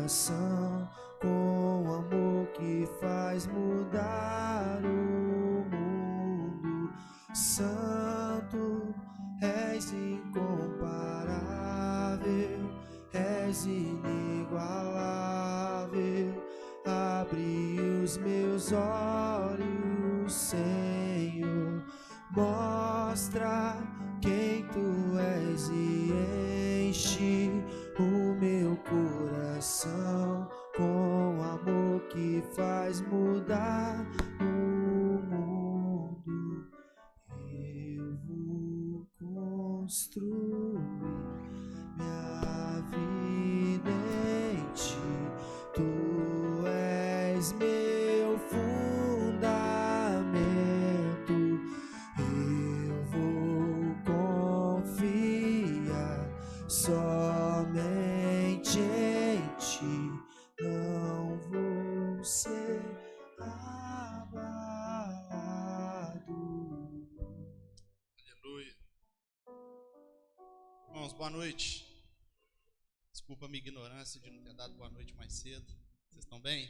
coração com amor que faz mudar o mundo. Santo, és incomparável, és inigualável. Abre os meus olhos, Senhor, mostra quem tu és e enche o meu coração com amor que faz mudar o mundo. Eu vou construir minha vida em ti. Tu és meu fundamento. Eu vou confiar somente em ti. Não vou ser abalado. Aleluia. Irmãos, boa noite. Desculpa a minha ignorância de não ter dado boa noite mais cedo. Vocês estão bem?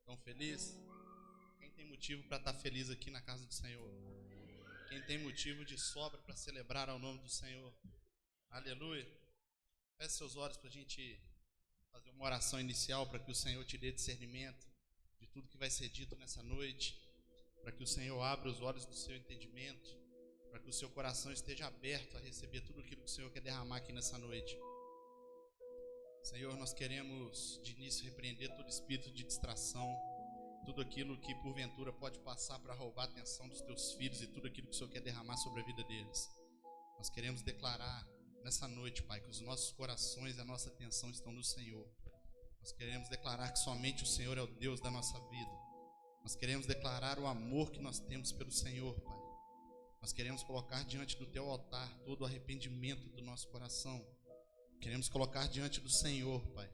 Estão felizes? Quem tem motivo para estar feliz aqui na casa do Senhor? Quem tem motivo de sobra para celebrar ao nome do Senhor? Aleluia. Feche seus olhos para a gente fazer uma oração inicial, para que o Senhor te dê discernimento de tudo que vai ser dito nessa noite, para que o Senhor abra os olhos do seu entendimento, para que o seu coração esteja aberto a receber tudo aquilo que o Senhor quer derramar aqui nessa noite. Senhor, nós queremos de início repreender todo espírito de distração, tudo aquilo que porventura pode passar para roubar a atenção dos teus filhos e tudo aquilo que o Senhor quer derramar sobre a vida deles. Nós queremos declarar nessa noite, Pai, que os nossos corações e a nossa atenção estão no Senhor. Nós queremos declarar que somente o Senhor é o Deus da nossa vida. Nós queremos declarar o amor que nós temos pelo Senhor, Pai. Nós queremos colocar diante do teu altar todo o arrependimento do nosso coração. Queremos colocar diante do Senhor, Pai,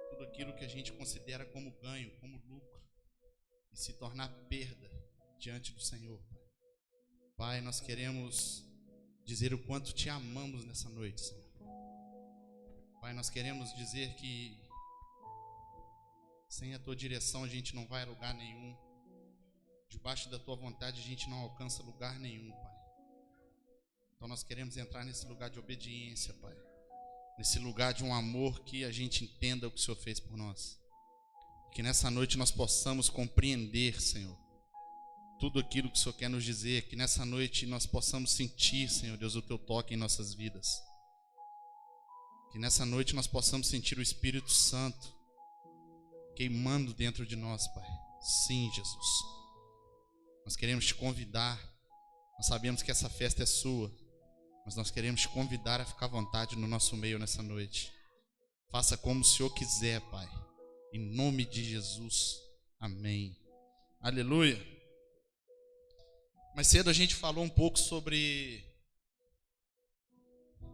tudo aquilo que a gente considera como ganho, como lucro, e se tornar perda diante do Senhor, Pai. Pai, nós queremos dizer o quanto te amamos nessa noite, Senhor. Pai, nós queremos dizer que sem a tua direção a gente não vai a lugar nenhum. Debaixo da tua vontade a gente não alcança lugar nenhum, Pai. Então nós queremos entrar nesse lugar de obediência, Pai. Nesse lugar de um amor que a gente entenda o que o Senhor fez por nós. Que nessa noite nós possamos compreender, Senhor, tudo aquilo que o Senhor quer nos dizer. Que nessa noite nós possamos sentir, Senhor Deus, o teu toque em nossas vidas. Que nessa noite nós possamos sentir o Espírito Santo queimando dentro de nós, Pai. Sim, Jesus. Nós queremos te convidar. Nós sabemos que essa festa é sua, mas nós queremos te convidar a ficar à vontade no nosso meio nessa noite. Faça como o Senhor quiser, Pai. Em nome de Jesus. Amém. Aleluia. Mais cedo a gente falou um pouco sobre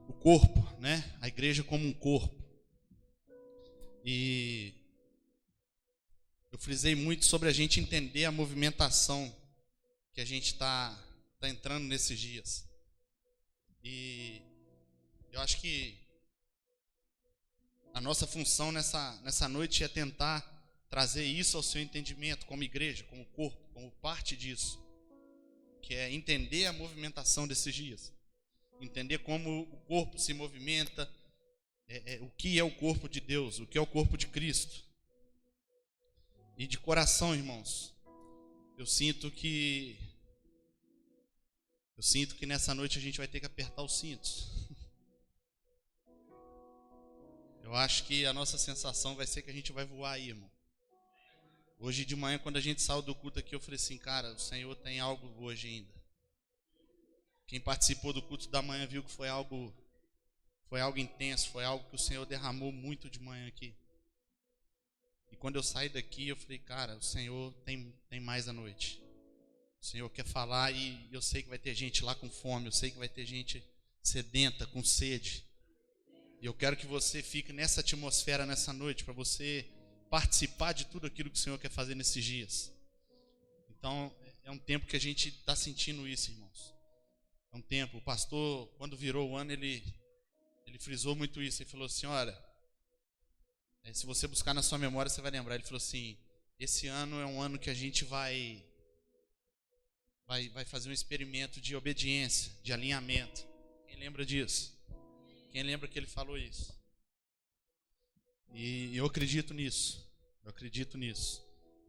o corpo, né? A igreja como um corpo. E eu frisei muito sobre a gente entender a movimentação que a gente está entrando nesses dias. E eu acho que a nossa função nessa noite é tentar trazer isso ao seu entendimento como igreja, como corpo, como parte disso. Que é entender a movimentação desses dias. Entender como o corpo se movimenta, o que é o corpo de Deus, o que é o corpo de Cristo. E de coração, irmãos, eu sinto que nessa noite a gente vai ter que apertar os cintos. Eu acho que a nossa sensação vai ser que a gente vai voar aí, irmão. Hoje de manhã, quando a gente saiu do culto aqui, eu falei assim, cara, o Senhor tem algo hoje ainda. Quem participou do culto da manhã viu que foi algo intenso, foi algo que o Senhor derramou muito de manhã aqui. E quando eu saí daqui, eu falei, cara, o Senhor tem mais à noite. O Senhor quer falar e eu sei que vai ter gente lá com fome, eu sei que vai ter gente sedenta, com sede. E eu quero que você fique nessa atmosfera nessa noite, para você participar de tudo aquilo que o Senhor quer fazer nesses dias. Então, é um tempo que a gente está sentindo isso, irmãos. É um tempo, o pastor, quando virou o ano, ele frisou muito isso. Ele falou assim, olha, Se você buscar na sua memória, você vai lembrar. Ele falou assim: esse ano é um ano que a gente vai fazer um experimento de obediência, de alinhamento. Quem lembra disso? Quem lembra que ele falou isso? E eu acredito nisso. Eu acredito nisso.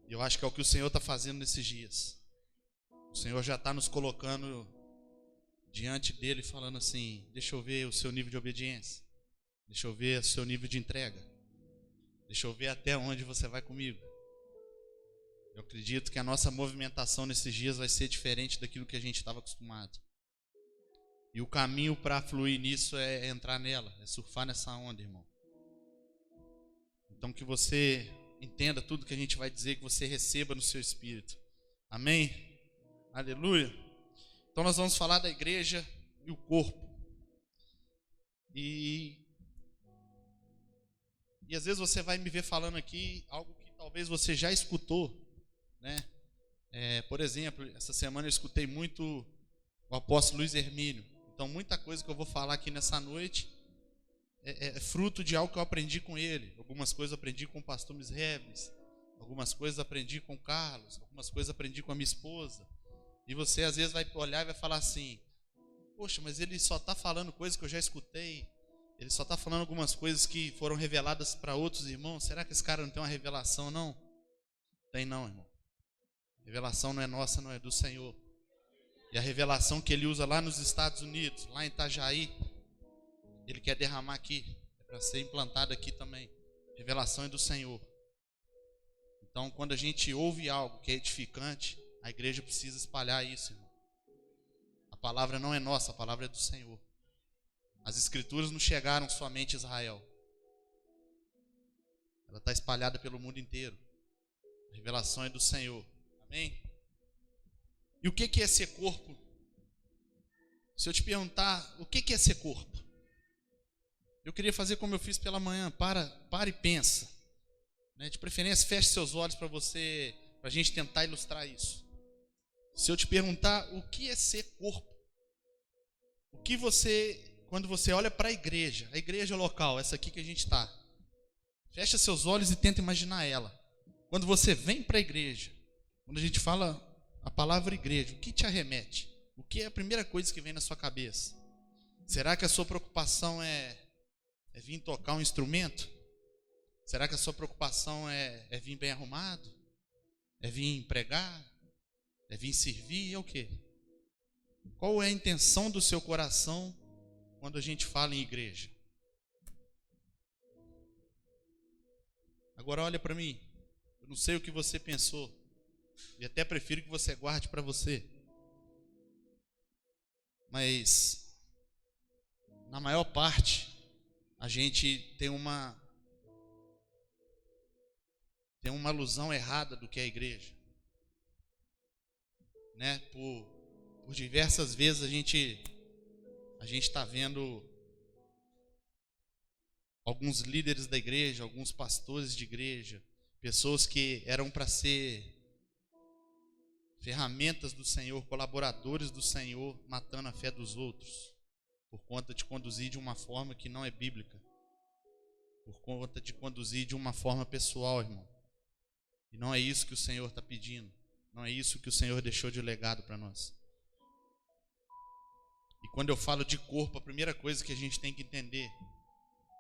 E eu acho que é o que o Senhor está fazendo nesses dias. O Senhor já está nos colocando diante dele, falando assim: deixa eu ver o seu nível de obediência. Deixa eu ver o seu nível de entrega. Deixa eu ver até onde você vai comigo. Eu acredito que a nossa movimentação nesses dias vai ser diferente daquilo que a gente estava acostumado. E o caminho para fluir nisso é entrar nela, é surfar nessa onda, irmão. Então que você entenda tudo que a gente vai dizer, que você receba no seu espírito. Amém? Aleluia. Então nós vamos falar da igreja e o corpo. E às vezes você vai me ver falando aqui algo que talvez você já escutou, né? Por exemplo, essa semana eu escutei muito o apóstolo Luiz Hermínio. Então muita coisa que eu vou falar aqui nessa noite é fruto de algo que eu aprendi com ele. Algumas coisas eu aprendi com o pastor Misreves, algumas coisas eu aprendi com o Carlos, algumas coisas eu aprendi com a minha esposa. E você às vezes vai olhar e vai falar assim: poxa, mas ele só está falando coisas que eu já escutei. Ele só está falando algumas coisas que foram reveladas para outros irmãos. Será que esse cara não tem uma revelação, não? Tem não, irmão. Revelação não é nossa, não, é do Senhor. E a revelação que ele usa lá nos Estados Unidos, lá em Itajaí, ele quer derramar aqui. É para ser implantado aqui também. Revelação é do Senhor. Então, quando a gente ouve algo que é edificante, a igreja precisa espalhar isso, irmão. A palavra não é nossa, a palavra é do Senhor. As escrituras não chegaram somente a Israel. Ela está espalhada pelo mundo inteiro. A revelação é do Senhor. Amém? E o que é ser corpo? Se eu te perguntar, o que é ser corpo? Eu queria fazer como eu fiz pela manhã. Para e pensa. De preferência, feche seus olhos para a gente tentar ilustrar isso. Se eu te perguntar, o que é ser corpo? O que quando você olha para a igreja local, essa aqui que a gente está, fecha seus olhos e tenta imaginar ela. Quando você vem para a igreja, quando a gente fala a palavra igreja, o que te arremete? O que é a primeira coisa que vem na sua cabeça? Será que a sua preocupação é vir tocar um instrumento? Será que a sua preocupação é vir bem arrumado? É vir pregar? É vir servir? É o quê? Qual é a intenção do seu coração quando a gente fala em igreja? Agora olha para mim. Eu não sei o que você pensou. E até prefiro que você guarde para você. Mas na maior parte a gente tem uma alusão errada do que é a igreja. Por diversas vezes a gente está vendo alguns líderes da igreja, alguns pastores de igreja, pessoas que eram para ser ferramentas do Senhor, colaboradores do Senhor, matando a fé dos outros, por conta de conduzir de uma forma que não é bíblica, por conta de conduzir de uma forma pessoal, irmão. E não é isso que o Senhor está pedindo, não é isso que o Senhor deixou de legado para nós. E quando eu falo de corpo, a primeira coisa que a gente tem que entender,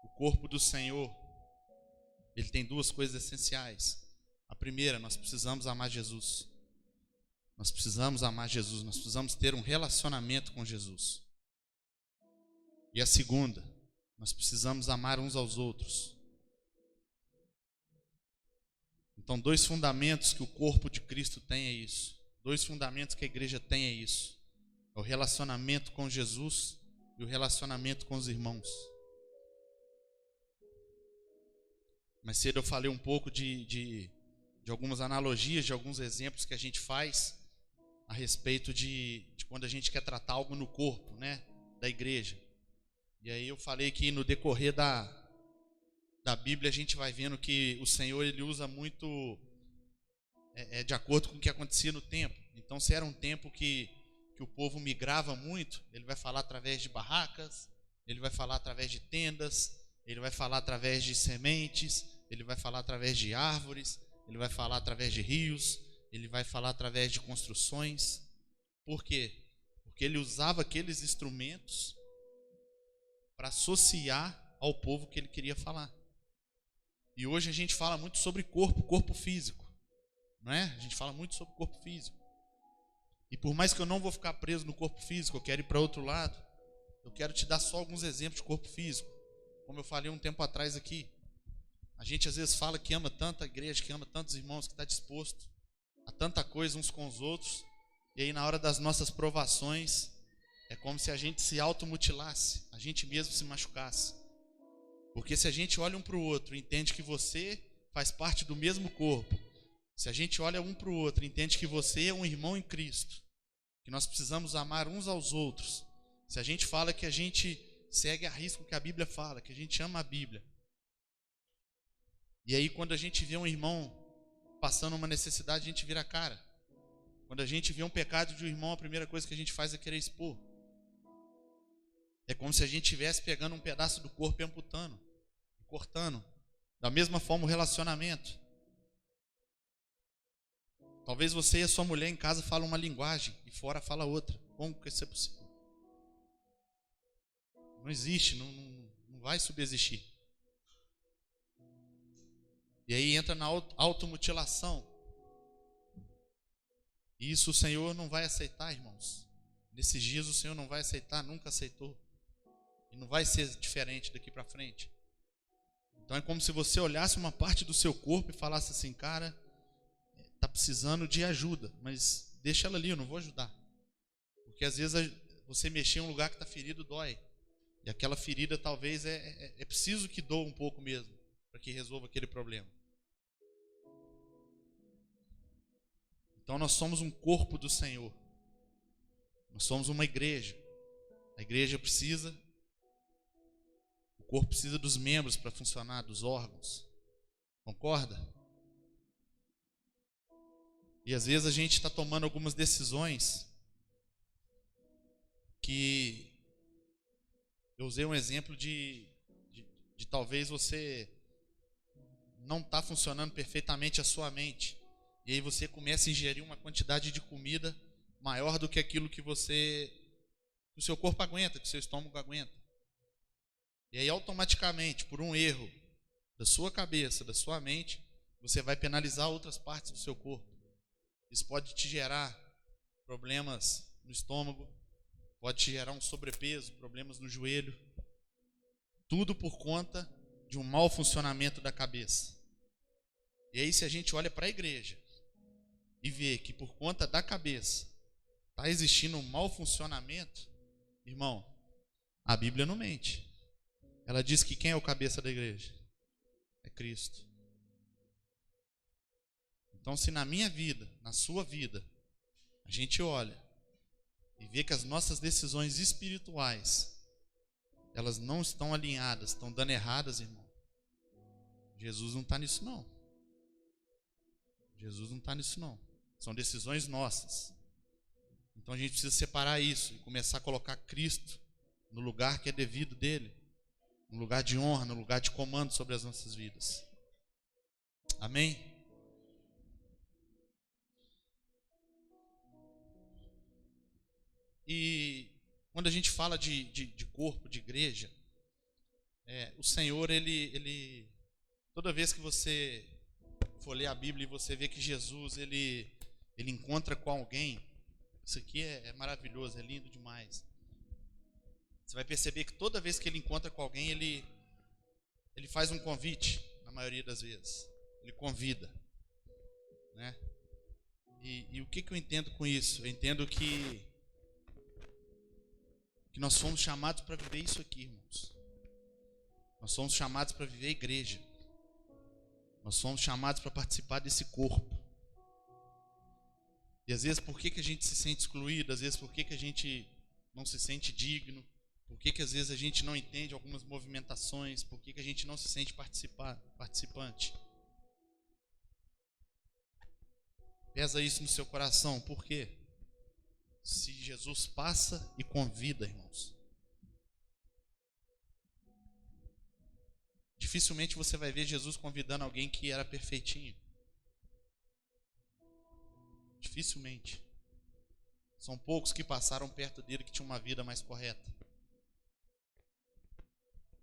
o corpo do Senhor, ele tem duas coisas essenciais. A primeira, nós precisamos amar Jesus. Nós precisamos amar Jesus, nós precisamos ter um relacionamento com Jesus. E a segunda, nós precisamos amar uns aos outros. Então, dois fundamentos que o corpo de Cristo tem é isso. Dois fundamentos que a igreja tem é isso. É o relacionamento com Jesus e o relacionamento com os irmãos. Mais cedo eu falei um pouco de algumas analogias, de alguns exemplos que a gente faz a respeito de quando a gente quer tratar algo no corpo, da igreja. E aí eu falei que no decorrer da Bíblia a gente vai vendo que o Senhor ele usa muito de acordo com o que acontecia no tempo. Então, se era um tempo que o povo migrava muito, ele vai falar através de barracas, ele vai falar através de tendas, ele vai falar através de sementes, Ele vai falar através de árvores, ele vai falar através de rios, ele vai falar através de construções. Por quê? Porque ele usava aqueles instrumentos para associar ao povo que ele queria falar. E hoje a gente fala muito sobre corpo físico, não é? A gente fala muito sobre corpo físico. E por mais que eu não vou ficar preso no corpo físico, eu quero ir para outro lado, eu quero te dar só alguns exemplos de corpo físico. Como eu falei um tempo atrás aqui, a gente às vezes fala que ama tanta igreja, que ama tantos irmãos, que está disposto a tanta coisa uns com os outros, e aí na hora das nossas provações, é como se a gente se automutilasse, a gente mesmo se machucasse. Porque se a gente olha um para o outro e entende que você faz parte do mesmo corpo, se a gente olha um para o outro e entende que você é um irmão em Cristo, que nós precisamos amar uns aos outros, se a gente fala que a gente segue a risco que a Bíblia fala, que a gente ama a Bíblia, e aí quando a gente vê um irmão passando uma necessidade, a gente vira a cara. Quando a gente vê um pecado de um irmão, a primeira coisa que a gente faz é querer expor. É como se a gente estivesse pegando um pedaço do corpo e amputando, cortando. Da mesma forma o relacionamento. Talvez você e a sua mulher em casa falam uma linguagem e fora fala outra. Como que isso é possível? Não existe, não vai subsistir. E aí entra na automutilação. E isso o Senhor não vai aceitar, irmãos. Nesses dias o Senhor não vai aceitar, nunca aceitou. E não vai ser diferente daqui para frente. Então é como se você olhasse uma parte do seu corpo e falasse assim, cara, está precisando de ajuda, mas deixa ela ali, eu não vou ajudar. Porque às vezes você mexer em um lugar que está ferido dói. E aquela ferida talvez é preciso que doa um pouco mesmo, para que resolva aquele problema. Então nós somos um corpo do Senhor. Nós somos uma igreja. A igreja precisa, o corpo precisa dos membros para funcionar, dos órgãos. Concorda? E às vezes a gente está tomando algumas decisões que eu usei um exemplo de talvez você não está funcionando perfeitamente a sua mente. E aí você começa a ingerir uma quantidade de comida maior do que aquilo que o seu corpo aguenta, que o seu estômago aguenta. E aí automaticamente, por um erro da sua cabeça, da sua mente, você vai penalizar outras partes do seu corpo. Isso pode te gerar problemas no estômago, pode te gerar um sobrepeso, problemas no joelho. Tudo por conta de um mau funcionamento da cabeça. E aí se a gente olha para a igreja e vê que por conta da cabeça está existindo um mau funcionamento, irmão, a Bíblia não mente. Ela diz que quem é o cabeça da igreja? É Cristo. Então se na minha vida, na sua vida, a gente olha e vê que as nossas decisões espirituais, elas não estão alinhadas, estão dando erradas, irmão, Jesus não está nisso não. Jesus não está nisso não. São decisões nossas. Então a gente precisa separar isso e começar a colocar Cristo no lugar que é devido dele, no lugar de honra, no lugar de comando sobre as nossas vidas. Amém? E quando a gente fala de corpo, de igreja, o Senhor, ele toda vez que você for ler a Bíblia e você vê que Jesus, ele encontra com alguém, isso aqui é maravilhoso, é lindo demais. Você vai perceber que toda vez que ele encontra com alguém, ele faz um convite, na maioria das vezes. Ele convida, né? E o que eu entendo com isso? Eu entendo que nós fomos chamados para viver isso aqui, irmãos. Nós fomos chamados para viver a igreja. Nós fomos chamados para participar desse corpo. E às vezes por que a gente se sente excluído? Às vezes por que a gente não se sente digno? Por que às vezes a gente não entende algumas movimentações? Por que a gente não se sente participante? Pesa isso no seu coração. Por quê? Se Jesus passa e convida, irmãos. Dificilmente você vai ver Jesus convidando alguém que era perfeitinho. Dificilmente. São poucos que passaram perto dele que tinham uma vida mais correta.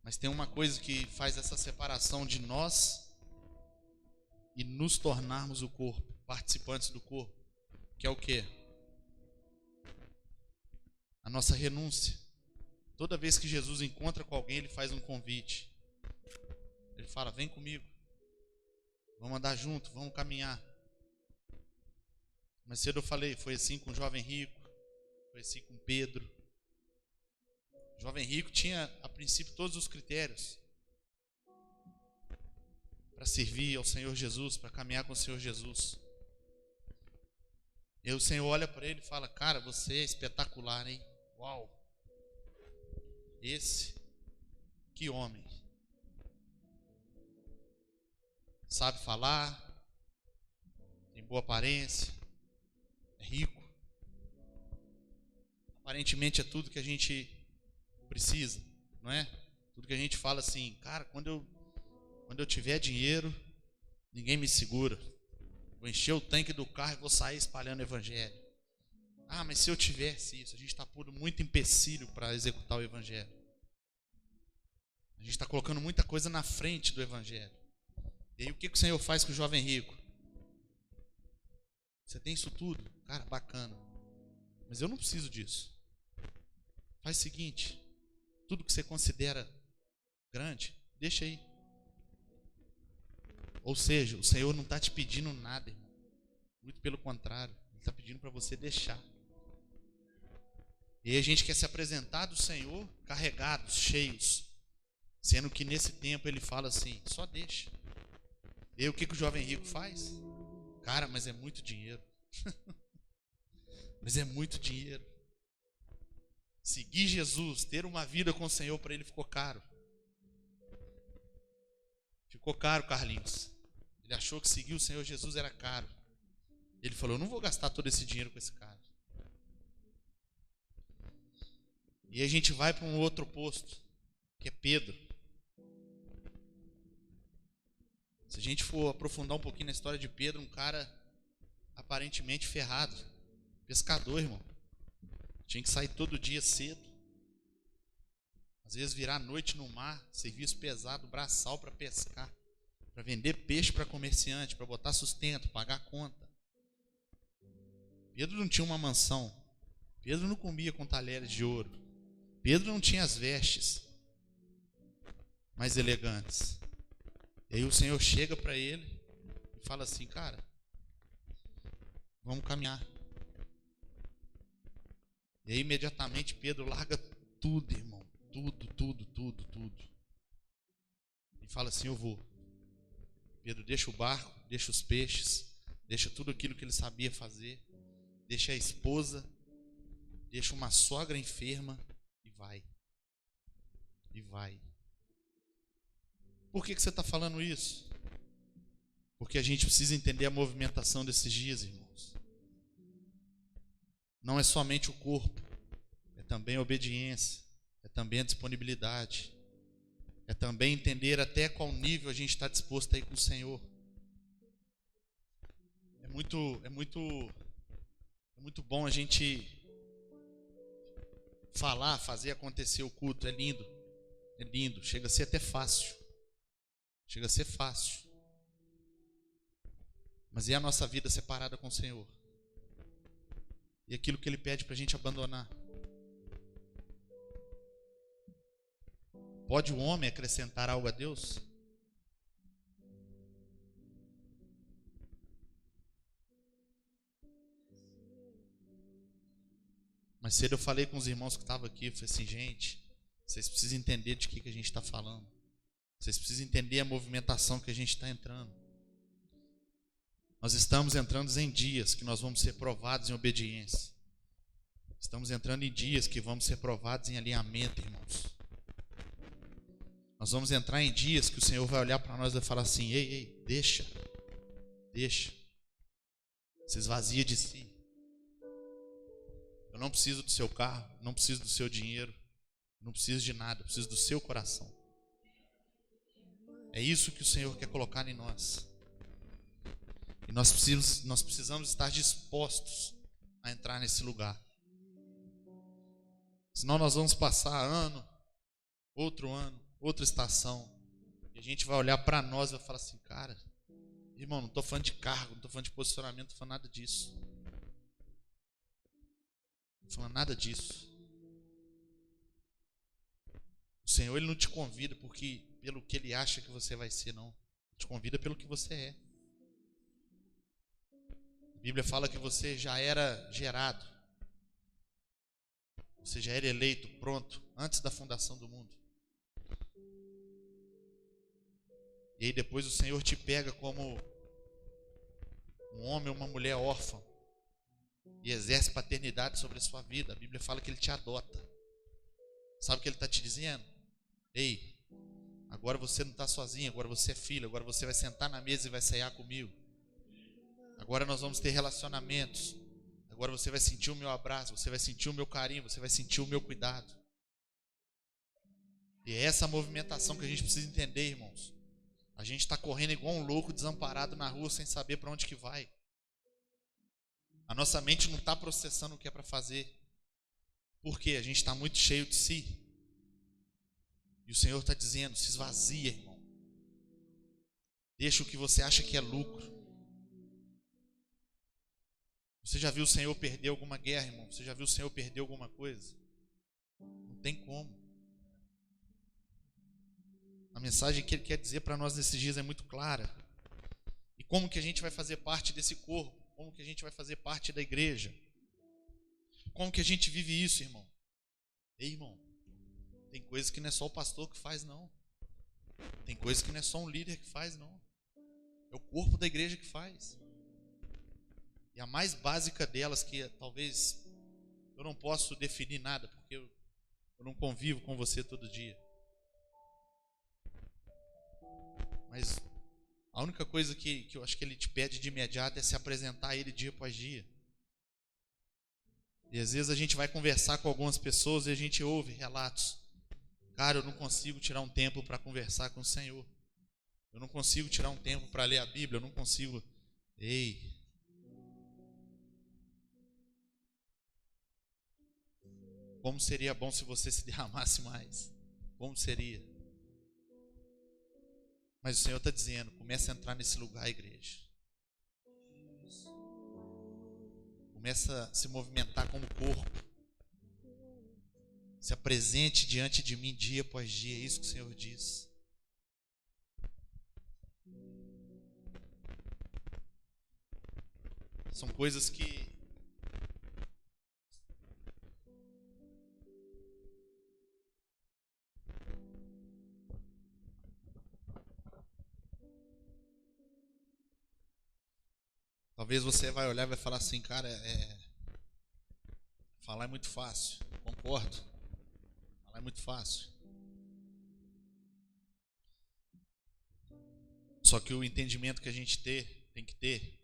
Mas tem uma coisa que faz essa separação de nós e nos tornarmos o corpo, participantes do corpo, que é o quê? A nossa renúncia. Toda vez que Jesus encontra com alguém, ele faz um convite. Ele fala: vem comigo, vamos andar junto, vamos caminhar. Mas cedo eu falei, foi assim com o jovem rico, foi assim com Pedro. O jovem rico tinha, a princípio, todos os critérios para servir ao Senhor Jesus, para caminhar com o Senhor Jesus. E o Senhor olha para ele e fala: cara, você é espetacular, hein? Uau! Que homem. Sabe falar, tem boa aparência, é rico. Aparentemente é tudo que a gente precisa, não é? Tudo que a gente fala assim: cara, quando eu tiver dinheiro, ninguém me segura. Vou encher o tanque do carro e vou sair espalhando o evangelho. Ah, mas se eu tivesse isso, a gente está pondo muito empecilho para executar o evangelho. A gente está colocando muita coisa na frente do evangelho. E aí o que o Senhor faz com o jovem rico? Você tem isso tudo? Cara, bacana. Mas eu não preciso disso. Faz o seguinte: tudo que você considera grande, deixa aí. Ou seja, o Senhor não está te pedindo nada, irmão. Muito pelo contrário, Ele está pedindo para você deixar. E aí a gente quer se apresentar do Senhor carregados, cheios. Sendo que nesse tempo Ele fala assim: só deixa. E aí o que o jovem rico faz? Cara, mas é muito dinheiro. Mas é muito dinheiro. Seguir Jesus, ter uma vida com o Senhor, para ele ficou caro. Ficou caro, Carlinhos. Ele achou que seguir o Senhor Jesus era caro. Ele falou: eu não vou gastar todo esse dinheiro com esse cara. E a gente vai para um outro posto, que é Pedro. Se a gente for aprofundar um pouquinho na história de Pedro, um cara aparentemente ferrado, pescador, irmão. Tinha que sair todo dia cedo. Às vezes virar à noite no mar, serviço pesado, braçal para pescar, para vender peixe para comerciante, para botar sustento, pagar conta. Pedro não tinha uma mansão. Pedro não comia com talheres de ouro. Pedro não tinha as vestes mais elegantes. E aí o Senhor chega para ele e fala assim: cara, vamos caminhar. E aí imediatamente Pedro larga tudo, irmão. Tudo. E fala assim: eu vou. Pedro deixa o barco, deixa os peixes, deixa tudo aquilo que ele sabia fazer, deixa a esposa, deixa uma sogra enferma e vai. E vai. Por que você está falando isso? Porque a gente precisa entender a movimentação desses dias, irmãos. Não é somente o corpo, é também a obediência, é também a disponibilidade, é também entender até qual nível a gente está disposto a ir com o Senhor. É muito bom a gente falar, fazer acontecer o culto. É lindo, chega a ser até fácil. Chega a ser fácil. Mas é a nossa vida separada com o Senhor. E aquilo que Ele pede para a gente abandonar. Pode o homem acrescentar algo a Deus? Mas cedo eu falei com os irmãos que estavam aqui, eu falei assim: gente, vocês precisam entender de que a gente está falando. Vocês precisam entender a movimentação que a gente está entrando. Nós estamos entrando em dias que nós vamos ser provados em obediência. Estamos entrando em dias que vamos ser provados em alinhamento, irmãos. Nós vamos entrar em dias que o Senhor vai olhar para nós e vai falar assim: ei, deixa. Se esvazia de si. Eu não preciso do seu carro, não preciso do seu dinheiro, não preciso de nada, eu preciso do seu coração. É isso que o Senhor quer colocar em nós. E nós precisamos estar dispostos a entrar nesse lugar. Senão nós vamos passar ano, outra estação. E a gente vai olhar para nós e vai falar assim, cara, irmão, não estou falando de cargo, não estou falando de posicionamento, não estou falando nada disso. Não estou falando nada disso. O Senhor, Ele não te convida pelo que Ele acha que você vai ser, não. Ele te convida pelo que você é. A Bíblia fala que você já era gerado. Você já era eleito, pronto, antes da fundação do mundo. E aí depois o Senhor te pega como um homem ou uma mulher órfã e exerce paternidade sobre a sua vida. A Bíblia fala que Ele te adota. Sabe o que Ele está te dizendo? Ei, agora você não está sozinho, agora você é filho, agora você vai sentar na mesa e vai ceiar comigo. Agora nós vamos ter relacionamentos. Agora você vai sentir o meu abraço, você vai sentir o meu carinho, você vai sentir o meu cuidado. E é essa movimentação que a gente precisa entender, irmãos. A gente está correndo igual um louco, desamparado na rua, sem saber para onde que vai. A nossa mente não está processando o que é para fazer. Por quê? A gente está muito cheio de si. E o Senhor está dizendo, se esvazia, irmão. Deixa o que você acha que é lucro. Você já viu o Senhor perder alguma guerra, irmão? Você já viu o Senhor perder alguma coisa? Não tem como. A mensagem que Ele quer dizer para nós nesses dias é muito clara. E como que a gente vai fazer parte desse corpo? Como que a gente vai fazer parte da igreja? Como que a gente vive isso, irmão? Ei, irmão, tem coisas que não é só o pastor que faz, não. Tem coisas que não é só um líder que faz, não. É o corpo da igreja que faz. E a mais básica delas, que talvez eu não posso definir nada, porque eu não convivo com você todo dia. Mas a única coisa que eu acho que Ele te pede de imediato é se apresentar a Ele dia após dia. E às vezes a gente vai conversar com algumas pessoas e a gente ouve relatos. Cara, eu não consigo tirar um tempo para conversar com o Senhor. Eu não consigo tirar um tempo para ler a Bíblia. Eu não consigo. Ei. Como seria bom se você se derramasse mais. Como seria? Mas o Senhor está dizendo, comece a entrar nesse lugar, igreja. Começa a se movimentar como corpo. Se apresente diante de mim dia após dia. É isso que o Senhor diz. São coisas que talvez você vai olhar e vai falar assim, cara, falar é muito fácil. Concordo. Falar é muito fácil. Só que o entendimento que a gente tem que ter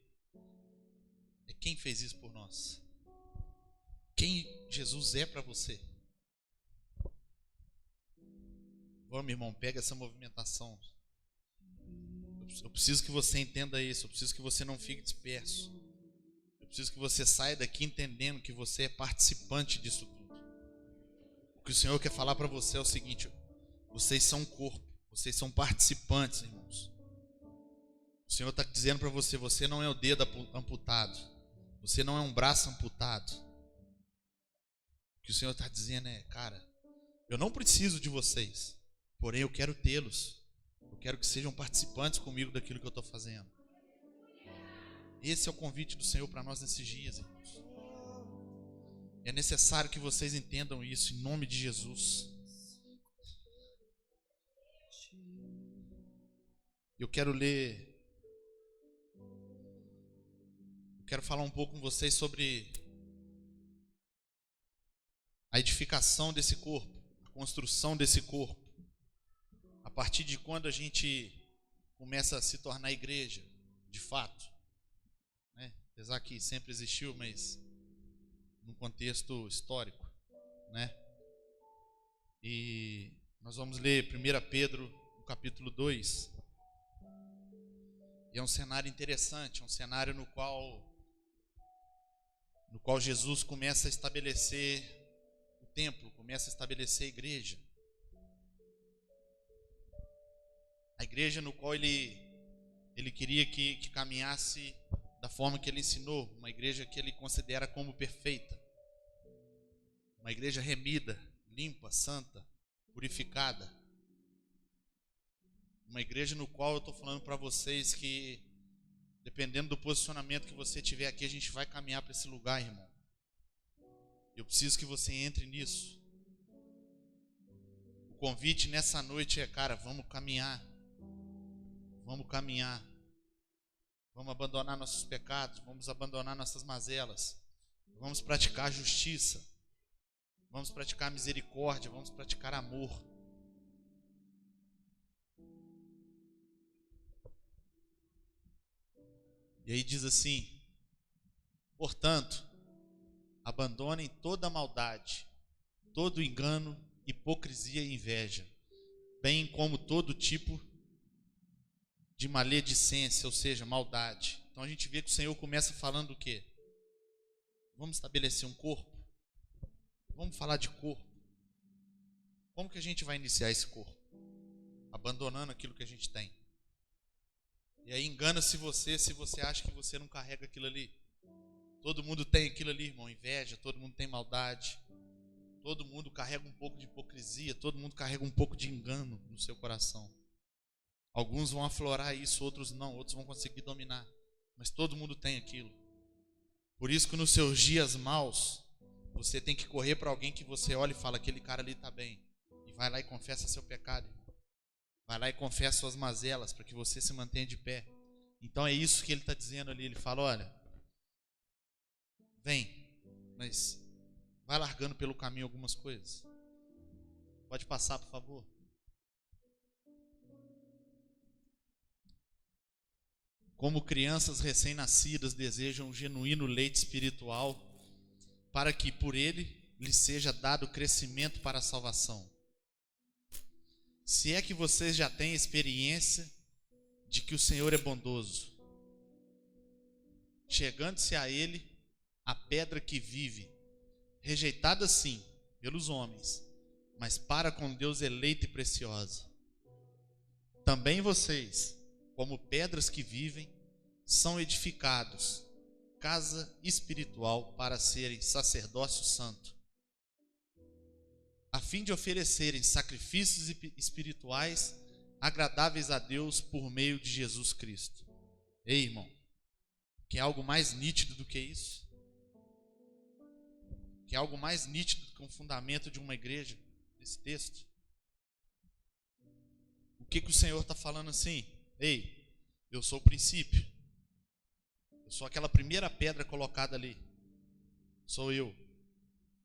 é quem fez isso por nós. Quem Jesus é para você. Vamos, irmão, pega essa movimentação. Eu preciso que você entenda isso. Eu preciso que você não fique disperso. Eu preciso que você saia daqui entendendo que você é participante disso tudo. O que o Senhor quer falar para você é o seguinte: vocês são um corpo. Vocês são participantes, irmãos. O Senhor está dizendo para você: você não é o dedo amputado. Você não é um braço amputado. O que o Senhor está dizendo é: cara, eu não preciso de vocês, porém eu quero tê-los. Eu quero que sejam participantes comigo daquilo que eu estou fazendo. Esse é o convite do Senhor para nós nesses dias, irmãos. É necessário que vocês entendam isso em nome de Jesus. Eu quero falar um pouco com vocês sobre a edificação desse corpo, a construção desse corpo. A partir de quando a gente começa a se tornar igreja, de fato, né? Apesar que sempre existiu, mas num contexto histórico, né? E nós vamos ler 1 Pedro, no capítulo 2. E é um cenário interessante, um cenário no qual Jesus começa a estabelecer o templo, começa a estabelecer a igreja. A igreja no qual ele queria que caminhasse da forma que ele ensinou, uma igreja que ele considera como perfeita. Uma igreja remida, limpa, santa, purificada. Uma igreja no qual eu estou falando para vocês que, dependendo do posicionamento que você tiver aqui, a gente vai caminhar para esse lugar, irmão. Eu preciso que você entre nisso. O convite nessa noite é, cara, vamos caminhar. Vamos caminhar. Vamos abandonar nossos pecados, vamos abandonar nossas mazelas. Vamos praticar justiça. Vamos praticar misericórdia, vamos praticar amor. E aí diz assim: portanto, abandonem toda maldade, todo engano, hipocrisia e inveja, bem como todo tipo de maledicência, ou seja, maldade. Então a gente vê que o Senhor começa falando o quê? Vamos estabelecer um corpo? Vamos falar de corpo. Como que a gente vai iniciar esse corpo? Abandonando aquilo que a gente tem. E aí engana-se você se você acha que você não carrega aquilo ali. Todo mundo tem aquilo ali, irmão, inveja, todo mundo tem maldade. Todo mundo carrega um pouco de hipocrisia, todo mundo carrega um pouco de engano no seu coração. Alguns vão aflorar isso, outros não, outros vão conseguir dominar. Mas todo mundo tem aquilo. Por isso que nos seus dias maus, você tem que correr para alguém que você olha e fala, aquele cara ali está bem. E vai lá e confessa seu pecado. Vai lá e confessa suas mazelas para que você se mantenha de pé. Então é isso que ele está dizendo ali. Ele fala, olha, vem, mas vai largando pelo caminho algumas coisas. Pode passar, por favor. Como crianças recém-nascidas desejam um genuíno leite espiritual, para que por ele lhes seja dado crescimento para a salvação. Se é que vocês já têm experiência de que o Senhor é bondoso, chegando-se a ele a pedra que vive, rejeitada sim pelos homens, mas para com Deus eleita e preciosa. Também vocês, como pedras que vivem, são edificados, casa espiritual para serem sacerdócio santo, a fim de oferecerem sacrifícios espirituais agradáveis a Deus por meio de Jesus Cristo. Ei, irmão, quer algo mais nítido do que isso? Quer algo mais nítido do que um fundamento de uma igreja, esse texto? O que o Senhor está falando assim? Ei, eu sou o princípio. Eu sou aquela primeira pedra colocada ali. Sou eu.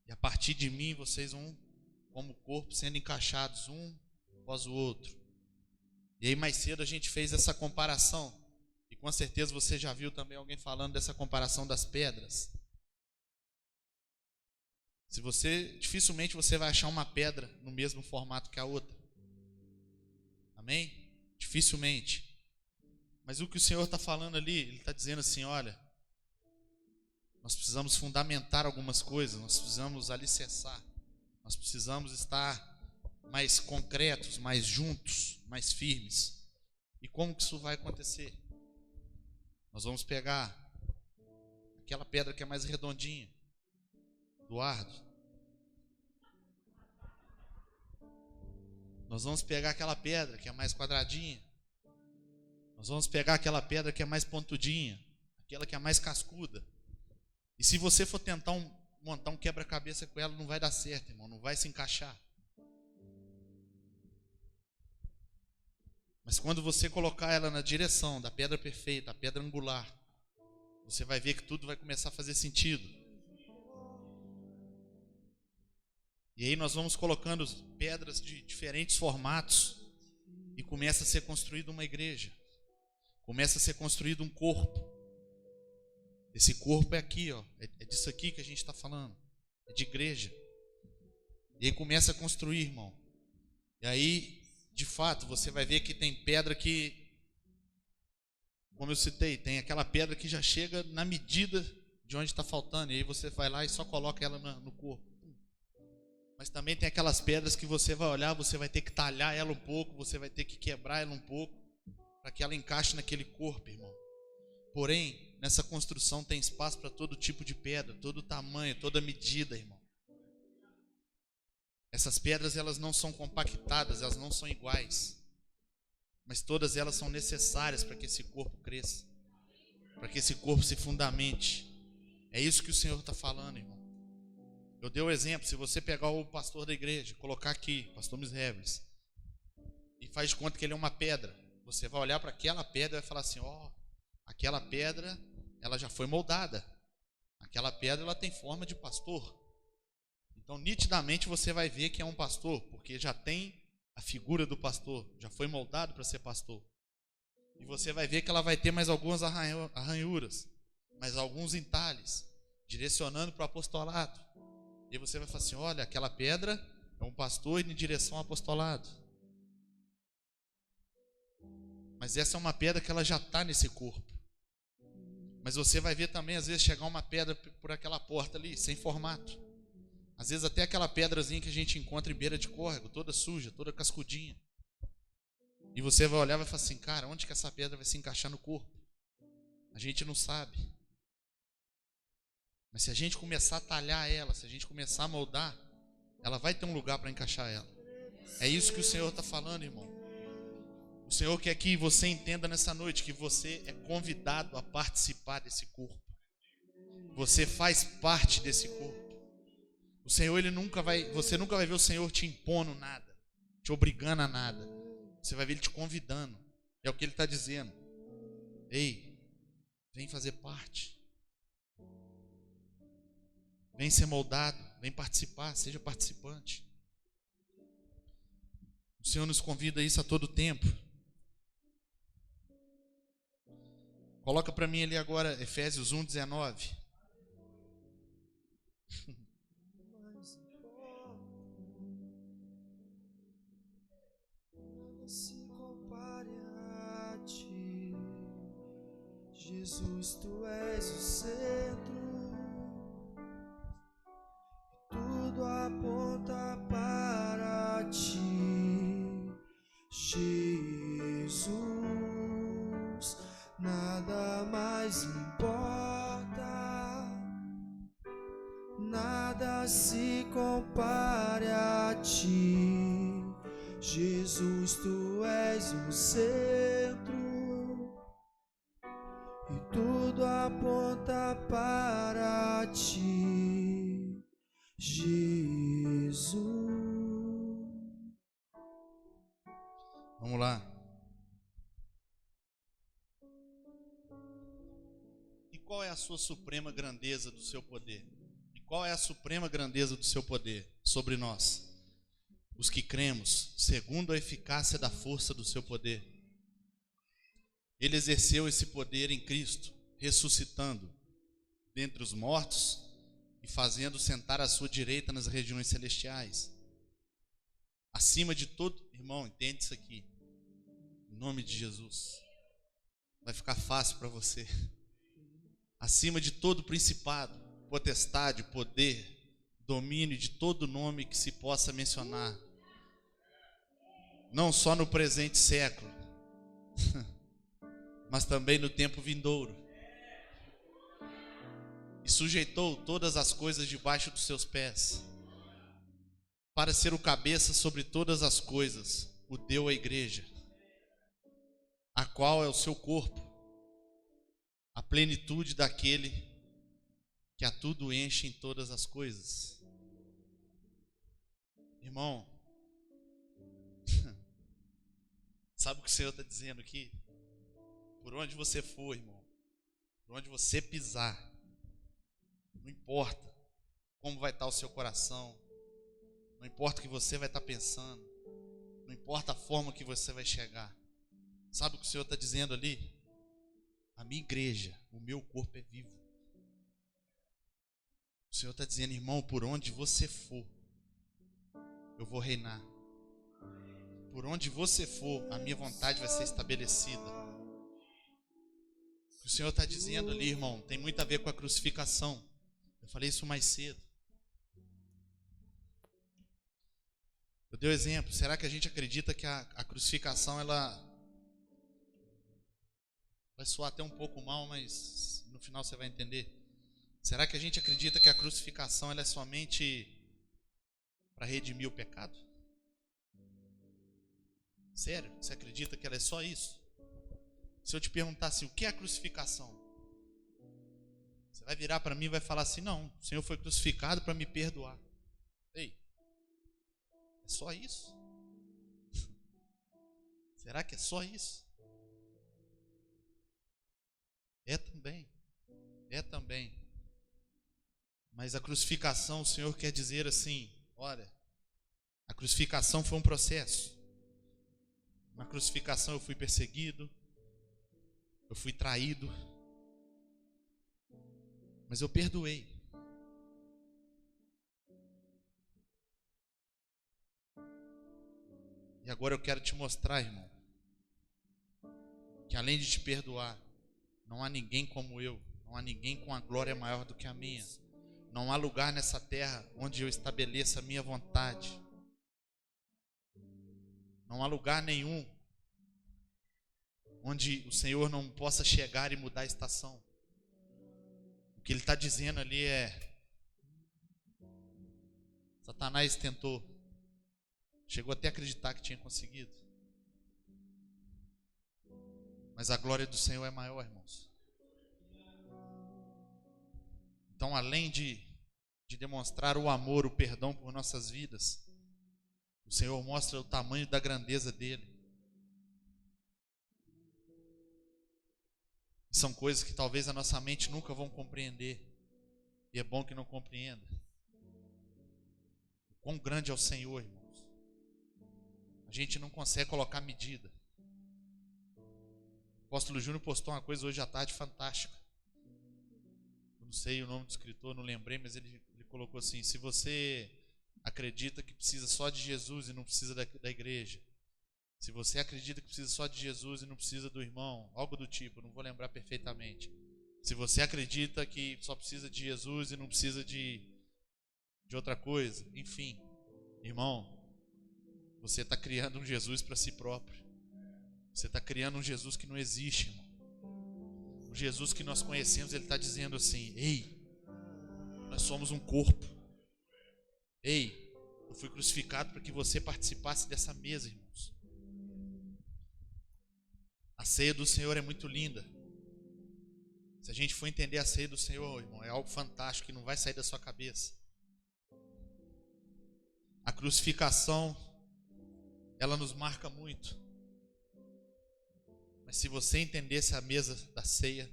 E a partir de mim, vocês vão, como corpo, sendo encaixados um após o outro. E aí mais cedo a gente fez essa comparação. E com certeza você já viu também alguém falando dessa comparação das pedras. Dificilmente você vai achar uma pedra no mesmo formato que a outra. Amém? Dificilmente. Mas o que o Senhor está falando ali, Ele está dizendo assim, olha, nós precisamos fundamentar algumas coisas, nós precisamos alicerçar, nós precisamos estar mais concretos, mais juntos, mais firmes. E como que isso vai acontecer? Nós vamos pegar aquela pedra que é mais redondinha, do árduo. Nós vamos pegar aquela pedra que é mais quadradinha. Nós vamos pegar aquela pedra que é mais pontudinha, aquela que é mais cascuda. E se você for tentar montar um quebra-cabeça com ela, não vai dar certo, irmão, não vai se encaixar. Mas quando você colocar ela na direção da pedra perfeita, a pedra angular, você vai ver que tudo vai começar a fazer sentido. E aí nós vamos colocando pedras de diferentes formatos e começa a ser construída uma igreja. Começa a ser construído um corpo. Esse corpo é aqui, ó. É disso aqui que a gente está falando. É de igreja. E aí começa a construir, irmão. E aí, de fato, você vai ver que tem pedra que como eu citei, tem aquela pedra que já chega na medida de onde está faltando, e aí você vai lá e só coloca ela no corpo. Mas também tem aquelas pedras que você vai olhar, você vai ter que talhar ela um pouco, você vai ter que quebrar ela um pouco, para que ela encaixe naquele corpo, irmão. Porém, nessa construção tem espaço para todo tipo de pedra, todo tamanho, toda medida, irmão. Essas pedras, elas não são compactadas, elas não são iguais, mas todas elas são necessárias para que esse corpo cresça, para que esse corpo se fundamente. É isso que o Senhor está falando, irmão. Eu dei o exemplo, se você pegar o pastor da igreja, colocar aqui, pastor Misreves, e faz de conta que ele é uma pedra, você vai olhar para aquela pedra e vai falar assim, ó, aquela pedra, ela já foi moldada, aquela pedra, ela tem forma de pastor. Então, nitidamente você vai ver que é um pastor, porque já tem a figura do pastor, já foi moldado para ser pastor. E você vai ver que ela vai ter mais algumas arranhuras, mais alguns entalhes, direcionando para o apostolado. E você vai falar assim, olha, aquela pedra é um pastor indo em direção ao apostolado. Mas essa é uma pedra que ela já está nesse corpo. Mas você vai ver também, às vezes, chegar uma pedra por aquela porta ali, sem formato. Às vezes até aquela pedrazinha que a gente encontra em beira de córrego, toda suja, toda cascudinha. E você vai olhar e vai falar assim, cara, onde que essa pedra vai se encaixar no corpo? A gente não sabe. Mas se a gente começar a talhar ela, se a gente começar a moldar, ela vai ter um lugar para encaixar ela. É isso que o Senhor está falando, irmão. O Senhor quer que você entenda nessa noite que você é convidado a participar desse corpo. Você faz parte desse corpo. O Senhor, você nunca vai ver o Senhor te impondo nada, te obrigando a nada. Você vai ver Ele te convidando. É o que Ele está dizendo. Ei, vem fazer parte. Vem ser moldado, vem participar, seja participante. O Senhor nos convida a isso a todo tempo. Coloca para mim ali agora Efésios 1:19. Se compare a ti, Jesus, tu és o centro, tudo aponta para ti, Jesus, nada mais importa, nada se compare a ti, Jesus, tu és o centro e tudo aponta para ti, Jesus. Vamos lá. E qual é a sua suprema grandeza do seu poder? E qual é a suprema grandeza do seu poder sobre nós? Os que cremos, segundo a eficácia da força do seu poder. Ele exerceu esse poder em Cristo, ressuscitando dentre os mortos e fazendo sentar à sua direita nas regiões celestiais. Acima de todo, irmão, entende isso aqui. Em nome de Jesus. Vai ficar fácil para você. Acima de todo principado, potestade, poder, domínio, de todo nome que se possa mencionar. Não só no presente século, mas também no tempo vindouro. E sujeitou todas as coisas debaixo dos seus pés, para ser o cabeça sobre todas as coisas, o deu à igreja, a qual é o seu corpo, a plenitude daquele que a tudo enche em todas as coisas. Irmão, sabe o que o Senhor está dizendo aqui? Por onde você for, irmão, por onde você pisar, não importa como vai estar o seu coração, não importa o que você vai estar pensando, não importa a forma que você vai chegar. Sabe o que o Senhor está dizendo ali? A minha igreja, o meu corpo é vivo. O Senhor está dizendo, irmão, por onde você for, eu vou reinar. Por onde você for, a minha vontade vai ser estabelecida. o Senhor está dizendo ali, irmão, tem muito a ver com a crucificação. Eu falei isso mais cedo. Eu dei o exemplo. Será que a gente acredita que a crucificação, ela vai soar até um pouco mal, mas no final você vai entender. Será que a gente acredita que a crucificação ela é somente para redimir o pecado? Sério? Você acredita que ela é só isso? Se eu te perguntar assim, o que é a crucificação? Você vai virar para mim e vai falar assim, não, o Senhor foi crucificado para me perdoar. Ei, é só isso? Será que é só isso? É também. Mas a crucificação, o Senhor quer dizer assim, olha, a crucificação foi um processo. Na crucificação eu fui perseguido, eu fui traído, mas eu perdoei. E agora eu quero te mostrar, irmão, que além de te perdoar, não há ninguém como eu, não há ninguém com a glória maior do que a minha. Não há lugar nessa terra onde eu estabeleça a minha vontade. Não há lugar nenhum onde o Senhor não possa chegar e mudar a estação. O que ele está dizendo ali é: Satanás tentou, chegou até a acreditar que tinha conseguido, mas a glória do Senhor é maior, irmãos. Então, além de demonstrar o amor, o perdão por nossas vidas, o Senhor mostra o tamanho da grandeza dele. São coisas que talvez a nossa mente nunca vão compreender, e é bom que não compreenda. O quão grande é o Senhor, irmãos. A gente não consegue colocar medida. O apóstolo Júnior postou uma coisa hoje à tarde fantástica. Eu não sei o nome do escritor, não lembrei, mas ele colocou assim: se você acredita que precisa só de Jesus e não precisa da igreja, se você acredita que precisa só de Jesus e não precisa do irmão, algo do tipo, não vou lembrar perfeitamente. Se você acredita que só precisa de Jesus e não precisa de outra coisa, enfim, irmão, você está criando um Jesus para si próprio. Você está criando um Jesus que não existe, irmão. O Jesus que nós conhecemos, ele está dizendo assim: ei, nós somos um corpo. Ei, eu fui crucificado para que você participasse dessa mesa, irmãos. A ceia do Senhor é muito linda. Se a gente for entender a ceia do Senhor, irmão, é algo fantástico que não vai sair da sua cabeça. A crucificação, ela nos marca muito. Mas se você entendesse a mesa da ceia,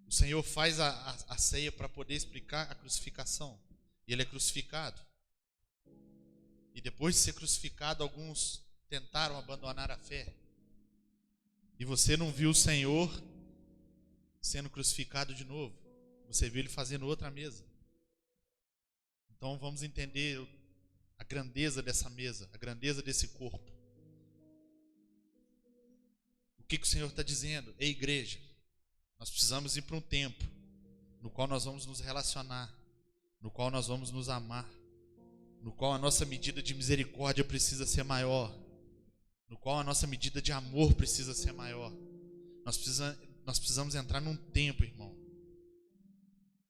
o Senhor faz a ceia para poder explicar a crucificação. E ele é crucificado. E depois de ser crucificado, alguns tentaram abandonar a fé. E você não viu o Senhor sendo crucificado de novo. Você viu ele fazendo outra mesa. Então vamos entender a grandeza dessa mesa, a grandeza desse corpo. O que o Senhor está dizendo? Ei, igreja, nós precisamos ir para um tempo no qual nós vamos nos relacionar, no qual nós vamos nos amar, no qual a nossa medida de misericórdia precisa ser maior, no qual a nossa medida de amor precisa ser maior. Nós precisamos entrar num tempo, irmão,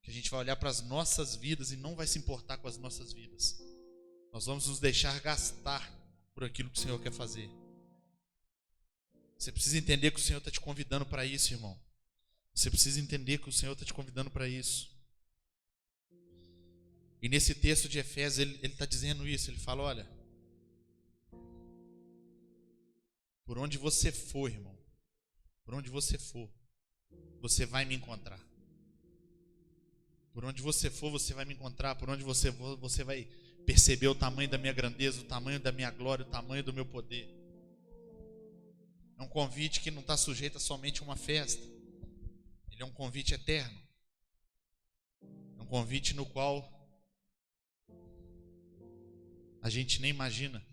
que a gente vai olhar para as nossas vidas e não vai se importar com as nossas vidas. Nós vamos nos deixar gastar por aquilo que o Senhor quer fazer. Você precisa entender que o Senhor está te convidando para isso, irmão. Você precisa entender que o Senhor está te convidando para isso. E nesse texto de Efésios, ele está dizendo isso. Ele fala: olha, por onde você for, irmão, por onde você for, você vai me encontrar. Por onde você for, você vai me encontrar. Por onde você for, você vai perceber o tamanho da minha grandeza, o tamanho da minha glória, o tamanho do meu poder. É um convite que não está sujeito a somente uma festa. Ele é um convite eterno. É um convite no qual a gente nem imagina.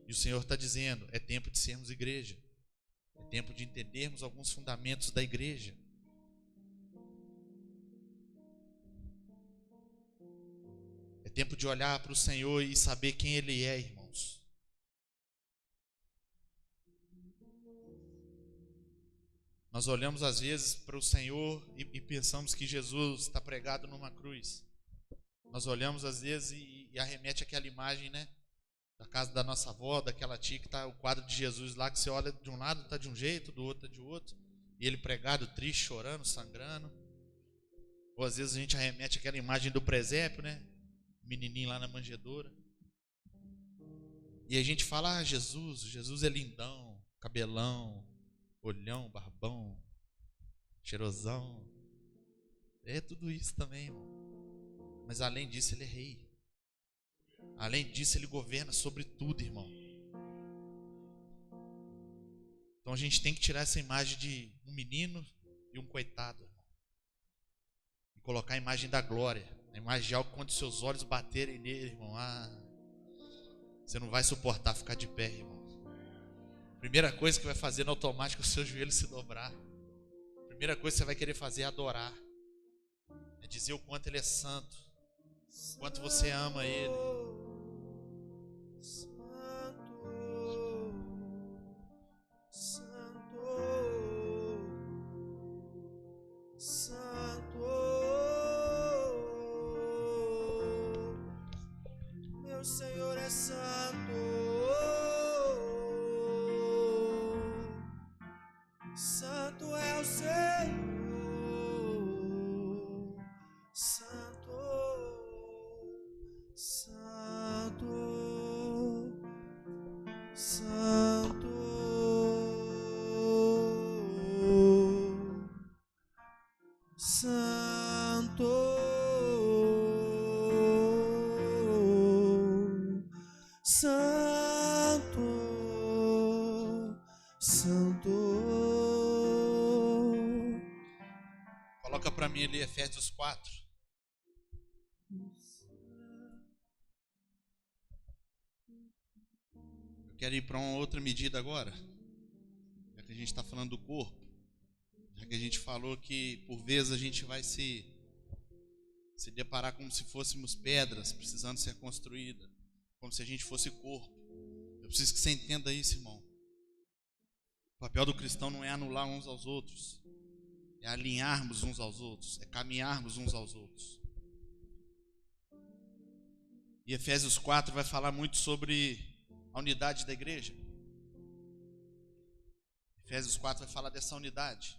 E o Senhor está dizendo: é tempo de sermos igreja. tempo de entendermos alguns fundamentos da igreja. É tempo de olhar para o Senhor e saber quem Ele é, irmãos. Nós olhamos às vezes para o Senhor e pensamos que Jesus está pregado numa cruz. Nós olhamos às vezes e arremete aquela imagem, né? Da casa da nossa avó, daquela tia que está o quadro de Jesus lá, que você olha de um lado está de um jeito, do outro está de outro. E ele pregado, triste, chorando, sangrando. Ou às vezes a gente arremete aquela imagem do presépio, né? Menininho lá na manjedoura. E a gente fala, Jesus é lindão, cabelão, olhão, barbão, cheirosão. É tudo isso também, irmão. Mas além disso, ele é rei. Além disso, ele governa sobre tudo, irmão. Então a gente tem que tirar essa imagem de um menino e um coitado, irmão. E colocar a imagem da glória. A imagem de algo que quando seus olhos baterem nele, irmão, você não vai suportar ficar de pé, irmão. Primeira coisa que vai fazer no automático é o seu joelho se dobrar. Primeira coisa que você vai querer fazer é adorar. É dizer o quanto ele é santo. O quanto você ama ele. Meu Senhor é santo. Santo é o Senhor. Santo, santo, santo, santo, santo, santo. Coloca para mim ali Efésios 4. Eu quero ir para uma outra medida agora. Já que a gente está falando do corpo. Já que a gente falou que por vezes a gente vai se deparar como se fôssemos pedras precisando ser construída. Como se a gente fosse corpo. Eu preciso que você entenda isso, irmão. O papel do cristão não é anular uns aos outros. É alinharmos uns aos outros. É caminharmos uns aos outros. E Efésios 4 vai falar muito sobre a unidade da igreja. Efésios 4 vai falar dessa unidade.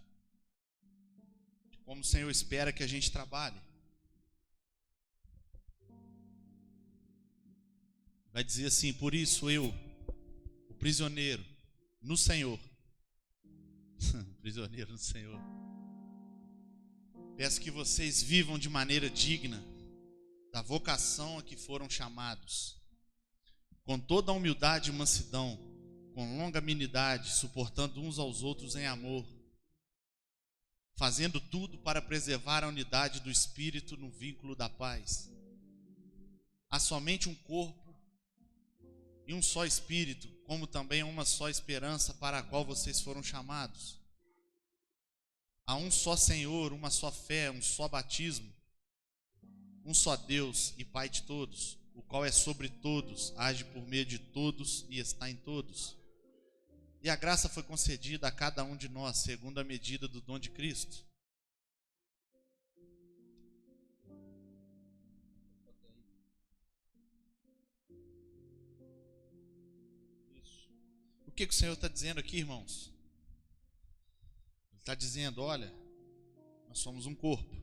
De como o Senhor espera que a gente trabalhe. Vai dizer assim: por isso eu, o prisioneiro no Senhor, prisioneiro no Senhor, peço que vocês vivam de maneira digna da vocação a que foram chamados, com toda a humildade e mansidão, com longanimidade, suportando uns aos outros em amor, fazendo tudo para preservar a unidade do Espírito no vínculo da paz. Há somente um corpo e um só Espírito, como também uma só esperança para a qual vocês foram chamados. Há um só Senhor, uma só fé, um só batismo, um só Deus e Pai de todos, o qual é sobre todos, age por meio de todos e está em todos. E a graça foi concedida a cada um de nós, segundo a medida do dom de Cristo. O que o Senhor está dizendo aqui, irmãos? Ele está dizendo, olha, nós somos um corpo.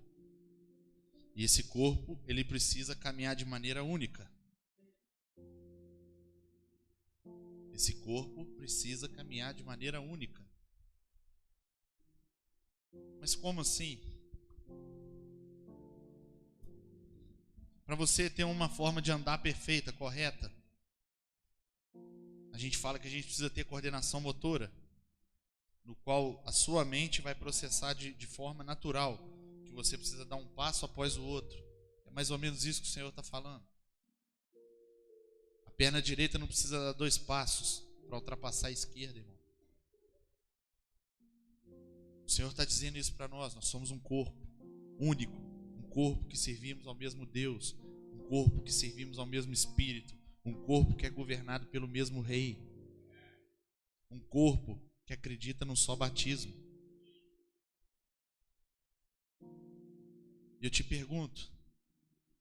E esse corpo, ele precisa caminhar de maneira única. Esse corpo precisa caminhar de maneira única. Mas como assim? Para você ter uma forma de andar perfeita, correta, a gente fala que a gente precisa ter coordenação motora, no qual a sua mente vai processar de forma natural, que você precisa dar um passo após o outro. É mais ou menos isso que o Senhor está falando. A perna direita não precisa dar 2 passos para ultrapassar a esquerda, irmão. Senhor está dizendo isso para nós. Nós somos um corpo único, um corpo que servimos ao mesmo Deus, um corpo que servimos ao mesmo Espírito, um corpo que é governado pelo mesmo Rei, um corpo que acredita num só batismo. E eu te pergunto,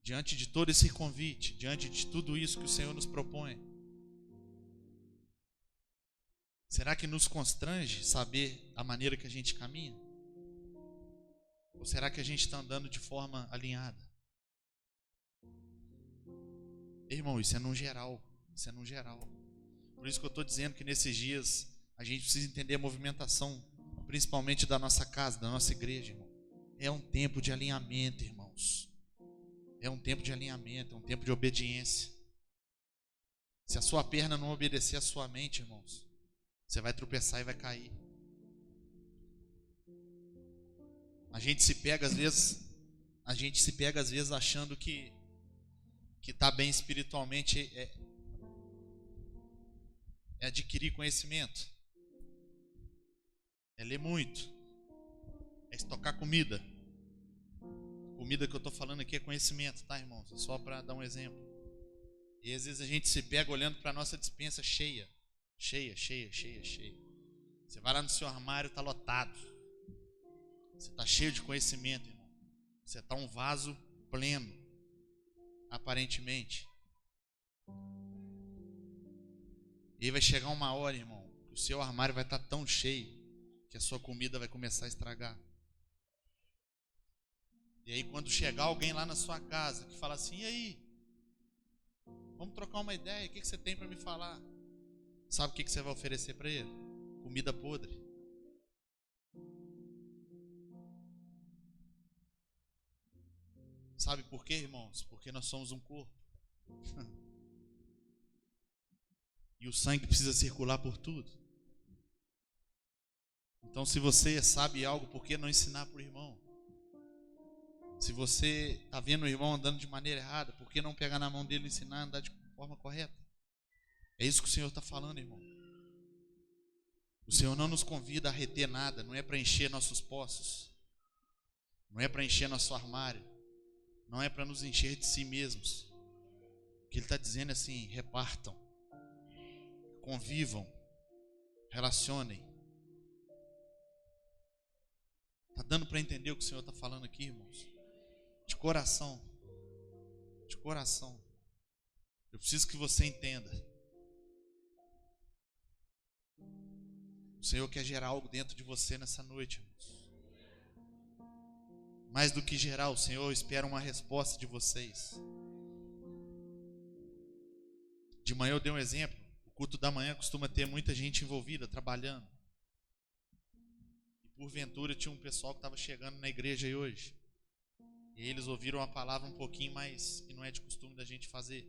diante de todo esse convite, diante de tudo isso que o Senhor nos propõe, será que nos constrange saber a maneira que a gente caminha? Ou será que a gente está andando de forma alinhada? Irmão, isso é no geral. Isso é no geral. Por isso que eu estou dizendo que nesses dias a gente precisa entender a movimentação, principalmente da nossa casa, da nossa igreja, irmão. É um tempo de alinhamento, irmãos. É um tempo de alinhamento, é um tempo de obediência. Se a sua perna não obedecer à sua mente, irmãos, você vai tropeçar e vai cair. A gente se pega às vezes achando que está bem espiritualmente é adquirir conhecimento, é ler muito, é estocar comida. Comida que eu estou falando aqui é conhecimento, tá, irmãos? É só para dar um exemplo. E às vezes a gente se pega olhando para a nossa despensa cheia. Você vai lá no seu armário, está lotado. Você está cheio de conhecimento, irmão. Você está um vaso pleno, aparentemente. E aí vai chegar uma hora, irmão, que o seu armário vai estar tão cheio que a sua comida vai começar a estragar. E aí quando chegar alguém lá na sua casa que fala assim: e aí? Vamos trocar uma ideia, o que você tem para me falar? Sabe o que você vai oferecer para ele? Comida podre. Sabe por quê, irmãos? Porque nós somos um corpo. E o sangue precisa circular por tudo. Então, se você sabe algo, por que não ensinar para o irmão? Se você está vendo o irmão andando de maneira errada, por que não pegar na mão dele e ensinar a andar de forma correta? É isso que o Senhor está falando, irmão. O Senhor não nos convida a reter nada, não é para encher nossos poços, não é para encher nosso armário, não é para nos encher de si mesmos. O que Ele está dizendo é assim: repartam, convivam, relacionem. Está dando para entender o que o Senhor está falando aqui, irmãos? De coração, de coração. Eu preciso que você entenda. O Senhor quer gerar algo dentro de você nessa noite, irmãos. Mais do que gerar, o Senhor espera uma resposta de vocês. De manhã eu dei um exemplo. O culto da manhã costuma ter muita gente envolvida, trabalhando. E porventura tinha um pessoal que estava chegando na igreja aí hoje. E eles ouviram a palavra um pouquinho mais que não é de costume da gente fazer.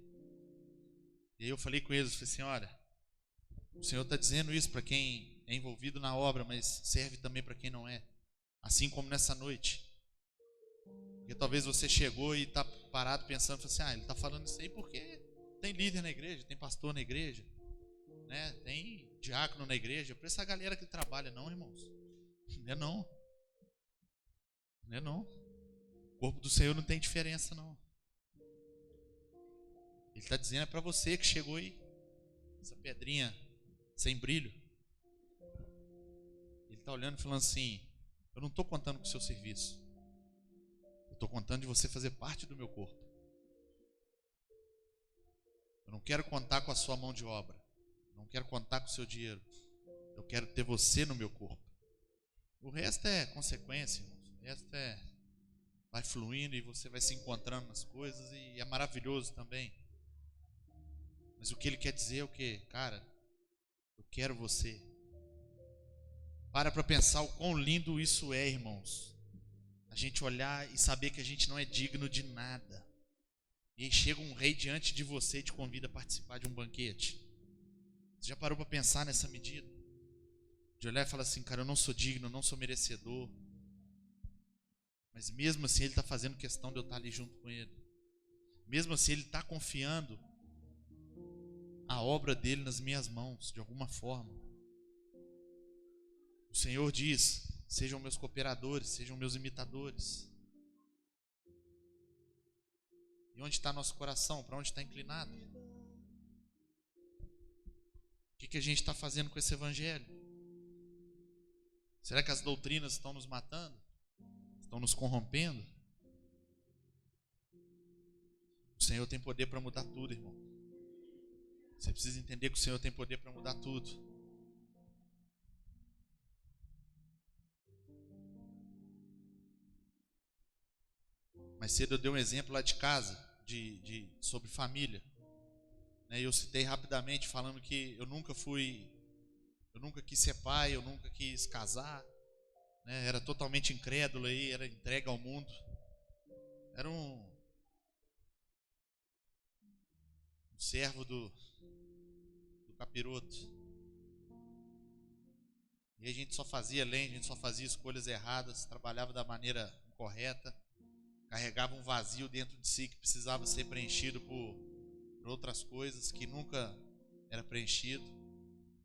E aí eu falei com eles, falei assim: olha, o Senhor está dizendo isso para quem é envolvido na obra, mas serve também para quem não é. Assim como nessa noite. Porque talvez você chegou e está parado pensando assim: ele está falando isso aí porque tem líder na igreja, tem pastor na igreja, né? Tem diácono na igreja. Para essa galera que trabalha, não, irmãos. Não é não. Não é não. O corpo do Senhor não tem diferença, não. Ele está dizendo: é para você que chegou aí, essa pedrinha sem brilho. Ele está olhando e falando assim: eu não estou contando com o seu serviço, eu estou contando de você fazer parte do meu corpo. Eu não quero contar com a sua mão de obra, não quero contar com o seu dinheiro, eu quero ter você no meu corpo. O resto é consequência, irmãos. O resto vai fluindo e você vai se encontrando nas coisas, e é maravilhoso também. Mas o que ele quer dizer é o quê? Cara, eu quero você. Para pensar o quão lindo isso é, irmãos. A gente olhar e saber que a gente não é digno de nada. E aí chega um rei diante de você e te convida a participar de um banquete. Você já parou para pensar nessa medida? De olhar e falar assim: cara, eu não sou digno, eu não sou merecedor. Mas mesmo assim ele está fazendo questão de eu estar ali junto com ele. Mesmo assim ele está confiando a obra dele nas minhas mãos, de alguma forma. O Senhor diz: sejam meus cooperadores, sejam meus imitadores. E onde está nosso coração? Para onde está inclinado? O que a gente está fazendo com esse evangelho? Será que as doutrinas estão nos matando? Estão nos corrompendo? O Senhor tem poder para mudar tudo, irmão. Você precisa entender que o Senhor tem poder para mudar tudo. Mais cedo eu dei um exemplo lá de casa, sobre família. Eu citei rapidamente falando que eu nunca quis ser pai, eu nunca quis casar. Era totalmente incrédulo aí, era entregue ao mundo. Era um servo do capiroto. E a gente só fazia além, a gente só fazia escolhas erradas, trabalhava da maneira incorreta, carregava um vazio dentro de si que precisava ser preenchido por outras coisas que nunca era preenchido.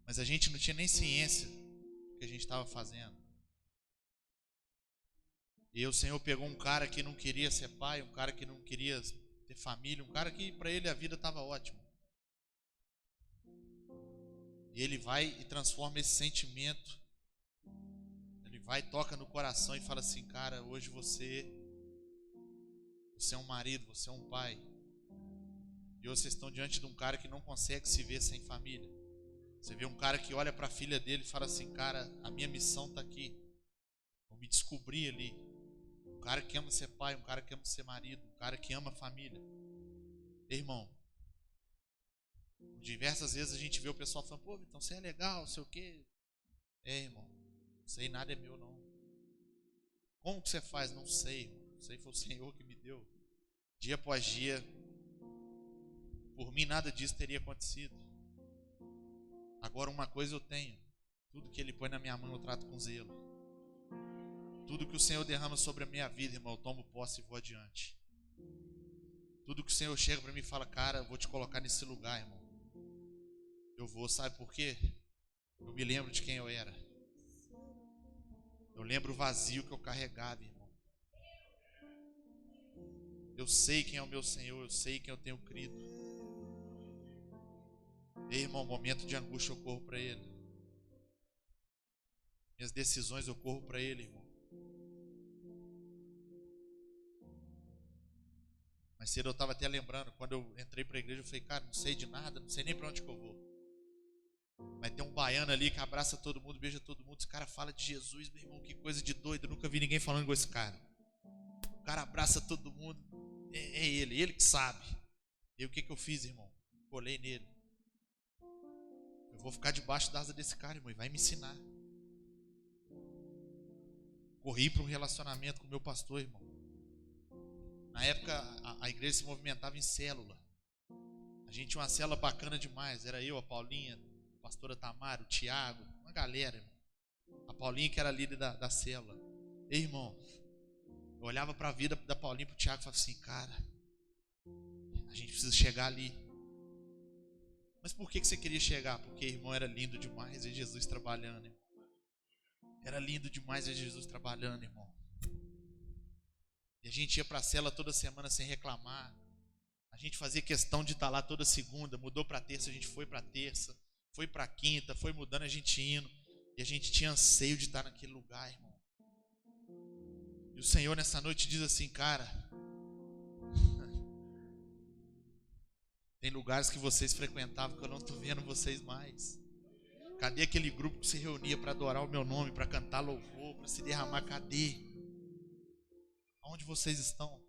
Mas a gente não tinha nem ciência do que a gente estava fazendo. E o Senhor pegou um cara que não queria ser pai, um cara que não queria ter família, um cara que para ele a vida estava ótima. E ele vai e transforma esse sentimento. Ele vai, toca no coração e fala assim: cara, hoje você é um marido, você é um pai. E hoje vocês estão diante de um cara que não consegue se ver sem família. Você vê um cara que olha para a filha dele e fala assim: cara, a minha missão está aqui. Vou me descobrir ali. Um cara que ama ser pai, um cara que ama ser marido, um cara que ama a família. Irmão, diversas vezes a gente vê o pessoal falando: pô, então você é legal, não sei o quê. Irmão, isso aí nada é meu não. Como que você faz? Não sei, irmão. Isso aí foi o Senhor que me deu. Dia após dia, por mim nada disso teria acontecido. Agora uma coisa eu tenho: tudo que Ele põe na minha mão eu trato com zelo. Tudo que o Senhor derrama sobre a minha vida, irmão, eu tomo posse e vou adiante. Tudo que o Senhor chega para mim e fala: cara, eu vou te colocar nesse lugar, irmão, eu vou. Sabe por quê? Eu me lembro de quem eu era. Eu lembro o vazio que eu carregava, irmão. Eu sei quem é o meu Senhor, eu sei quem eu tenho crido. Irmão, momento de angústia eu corro para Ele. Minhas decisões eu corro para Ele, irmão. Mas cedo eu estava até lembrando, quando eu entrei para a igreja, eu falei: cara, não sei de nada, não sei nem para onde que eu vou. Mas tem um baiano ali que abraça todo mundo, beija todo mundo. Esse cara fala de Jesus, meu irmão, que coisa de doido. Eu nunca vi ninguém falando com esse cara. O cara abraça todo mundo. É ele que sabe. E o que eu fiz, irmão? Colei nele. Eu vou ficar debaixo da asa desse cara, irmão, e vai me ensinar. Corri para um relacionamento com o meu pastor, irmão. Na época a igreja se movimentava em célula. A gente tinha uma célula bacana demais. Era eu, a Paulinha, a pastora Tamara, o Tiago, uma galera, irmão. A Paulinha que era líder da célula. Ei, irmão, eu olhava para a vida da Paulinha e para o Tiago e falava assim: cara, a gente precisa chegar ali. Mas por que você queria chegar? Porque, irmão, era lindo demais ver Jesus trabalhando, irmão. Era lindo demais ver Jesus trabalhando, irmão. E a gente ia para a cela toda semana sem reclamar. A gente fazia questão de estar lá toda segunda. Mudou para terça, a gente foi para terça. Foi para quinta, foi mudando, a gente indo. E a gente tinha anseio de estar naquele lugar, irmão. E o Senhor nessa noite diz assim: cara, tem lugares que vocês frequentavam que eu não estou vendo vocês mais. Cadê aquele grupo que se reunia para adorar o meu nome, para cantar louvor, para se derramar? Cadê? Onde vocês estão?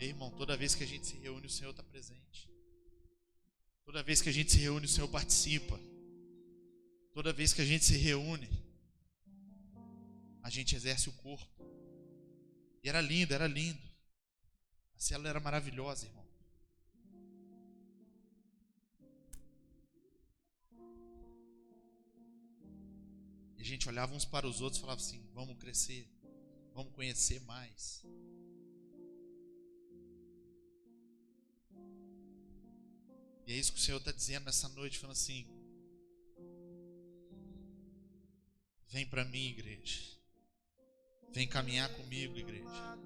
Ei, irmão, toda vez que a gente se reúne, o Senhor está presente. Toda vez que a gente se reúne, o Senhor participa. Toda vez que a gente se reúne, a gente exerce o corpo. E era lindo, era lindo. A célula era maravilhosa, irmão. E a gente olhava uns para os outros e falava assim: vamos crescer, vamos conhecer mais. E é isso que o Senhor está dizendo nessa noite, falando assim: Vem para mim, igreja. Vem caminhar comigo, igreja.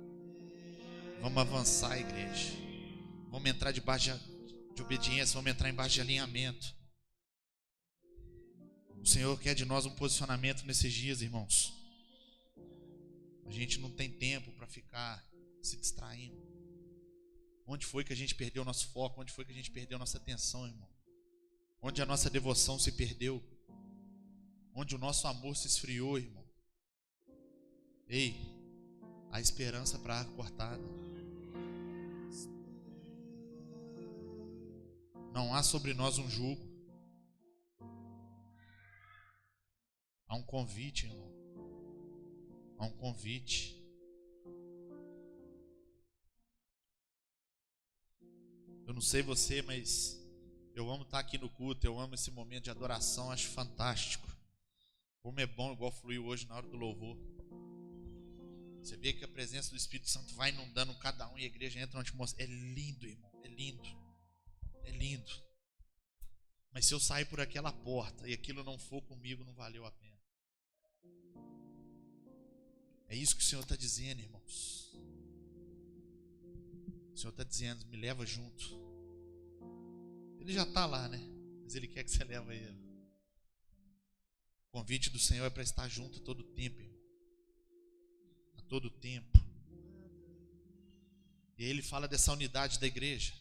Vamos avançar, igreja. Vamos entrar debaixo de obediência, vamos entrar embaixo de alinhamento. O Senhor quer de nós um posicionamento nesses dias, irmãos. A gente não tem tempo para ficar se distraindo. Onde foi que a gente perdeu o nosso foco? Onde foi que a gente perdeu a nossa atenção, irmão? Onde a nossa devoção se perdeu? Onde o nosso amor se esfriou, irmão? Ei, há esperança para a árvore cortada. Não há sobre nós um jugo. Há um convite, irmão. Há um convite. Eu não sei você, mas eu amo estar aqui no culto, eu amo esse momento de adoração, acho fantástico. Como é bom, igual fluiu hoje na hora do louvor. Você vê que a presença do Espírito Santo vai inundando cada um e a igreja entra na atmosfera. É lindo, irmão, é lindo. É lindo. Mas se eu sair por aquela porta e aquilo não for comigo, não valeu a pena. É isso que o Senhor está dizendo, irmãos. O Senhor está dizendo, me leva junto. Ele já está lá, né? Mas Ele quer que você leve Ele. O convite do Senhor é para estar junto a todo tempo, irmão. A todo tempo. E Ele fala dessa unidade da igreja.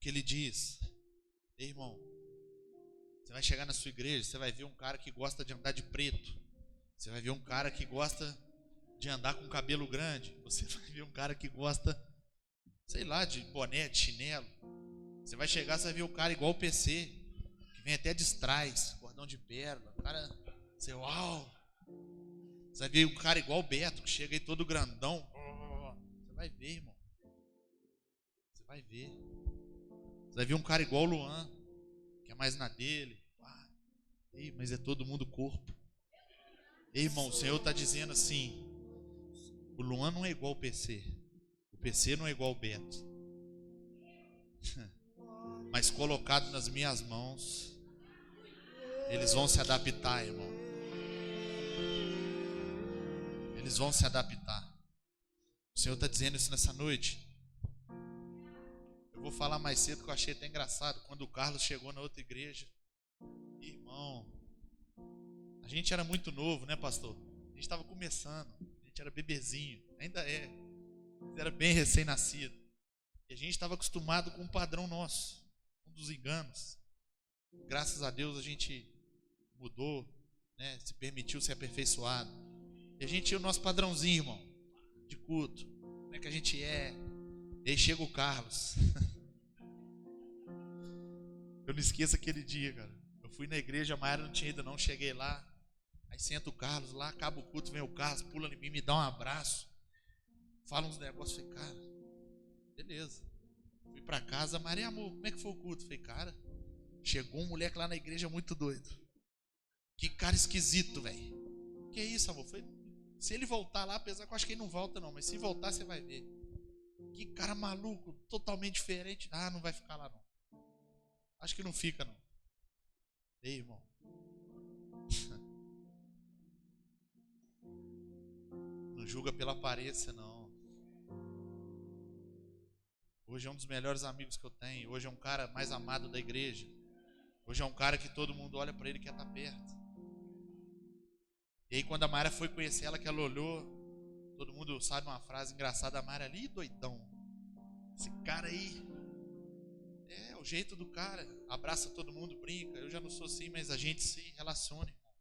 Que Ele diz, ei, irmão, você vai chegar na sua igreja, você vai ver um cara que gosta de andar de preto. Você vai ver um cara que gosta de andar com cabelo grande. Você vai ver um cara que gosta, sei lá, de boné, de chinelo. Você vai chegar, você vai ver o cara igual o PC, que vem até de trás, cordão de pérola. O cara, você, uau. Você vai ver o cara igual o Beto, que chega aí todo grandão. Você vai ver, irmão. Você vai ver. Você vai ver um cara igual o Luan, que é mais na dele. Ei, mas é todo mundo corpo. Ei, irmão, o Senhor está dizendo assim, o Luan não é igual o PC. O PC não é igual o Beto. Mas colocado nas minhas mãos, eles vão se adaptar, irmão. Eles vão se adaptar. O Senhor está dizendo isso nessa noite. Eu vou falar mais cedo que eu achei até engraçado. Quando o Carlos chegou na outra igreja, irmão, a gente era muito novo, né, pastor? A gente estava começando, a gente era bebezinho, ainda é. Era bem recém-nascido. E a gente estava acostumado com um padrão nosso, um dos enganos. Graças a Deus a gente mudou, né, se permitiu ser aperfeiçoado. E a gente tinha o nosso padrãozinho, irmão, de culto. Como é que a gente é? E aí chega o Carlos. Eu não esqueço aquele dia, cara. Eu fui na igreja, a Mayara não tinha ido não, cheguei lá. Aí senta o Carlos lá, acaba o culto, vem o Carlos, pula em mim, me dá um abraço. Fala uns negócios, falei, cara, beleza. Fui pra casa, Maria, amor, como é que foi o culto? Falei, cara, chegou um moleque lá na igreja muito doido. Que cara esquisito, velho. Que isso, amor? Falei, se ele voltar lá, apesar que eu acho que ele não volta não, mas se voltar você vai ver. Que cara maluco, totalmente diferente. Ah, não vai ficar lá não. Acho que não fica não. Ei, irmão. Não julga pela aparência não. Hoje é um dos melhores amigos que eu tenho. Hoje é um cara mais amado da igreja. Hoje é um cara que todo mundo olha para ele e quer estar perto. E aí quando a Mayara foi conhecer ela, que ela olhou, todo mundo sabe uma frase engraçada, a Mayara ali, doidão. Esse cara aí, é o jeito do cara. Abraça todo mundo, brinca. Eu já não sou assim, mas a gente se relaciona, irmão.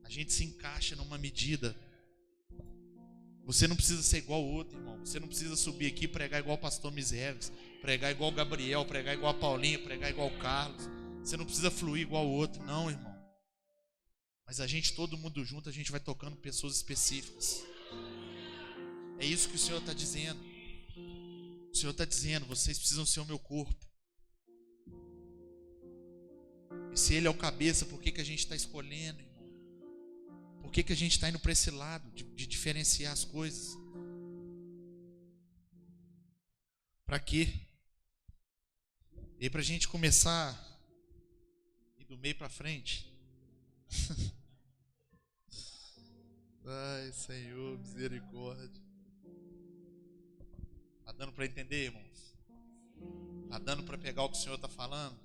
A gente se encaixa numa medida. Você não precisa ser igual ao outro, irmão. Você não precisa subir aqui e pregar igual o pastor Misévios, pregar igual o Gabriel, pregar igual a Paulinha, pregar igual o Carlos. Você não precisa fluir igual o outro, não, irmão. Mas a gente, todo mundo junto, a gente vai tocando pessoas específicas. É isso que o Senhor está dizendo. O Senhor está dizendo, vocês precisam ser o meu corpo. E se Ele é o cabeça, por que a gente está escolhendo, irmão? Por que a gente está indo para esse lado de diferenciar as coisas? Para quê? E para a gente começar e do meio para frente, Ai, Senhor, misericórdia. Tá dando para entender, irmãos? Tá dando para pegar o que o Senhor está falando?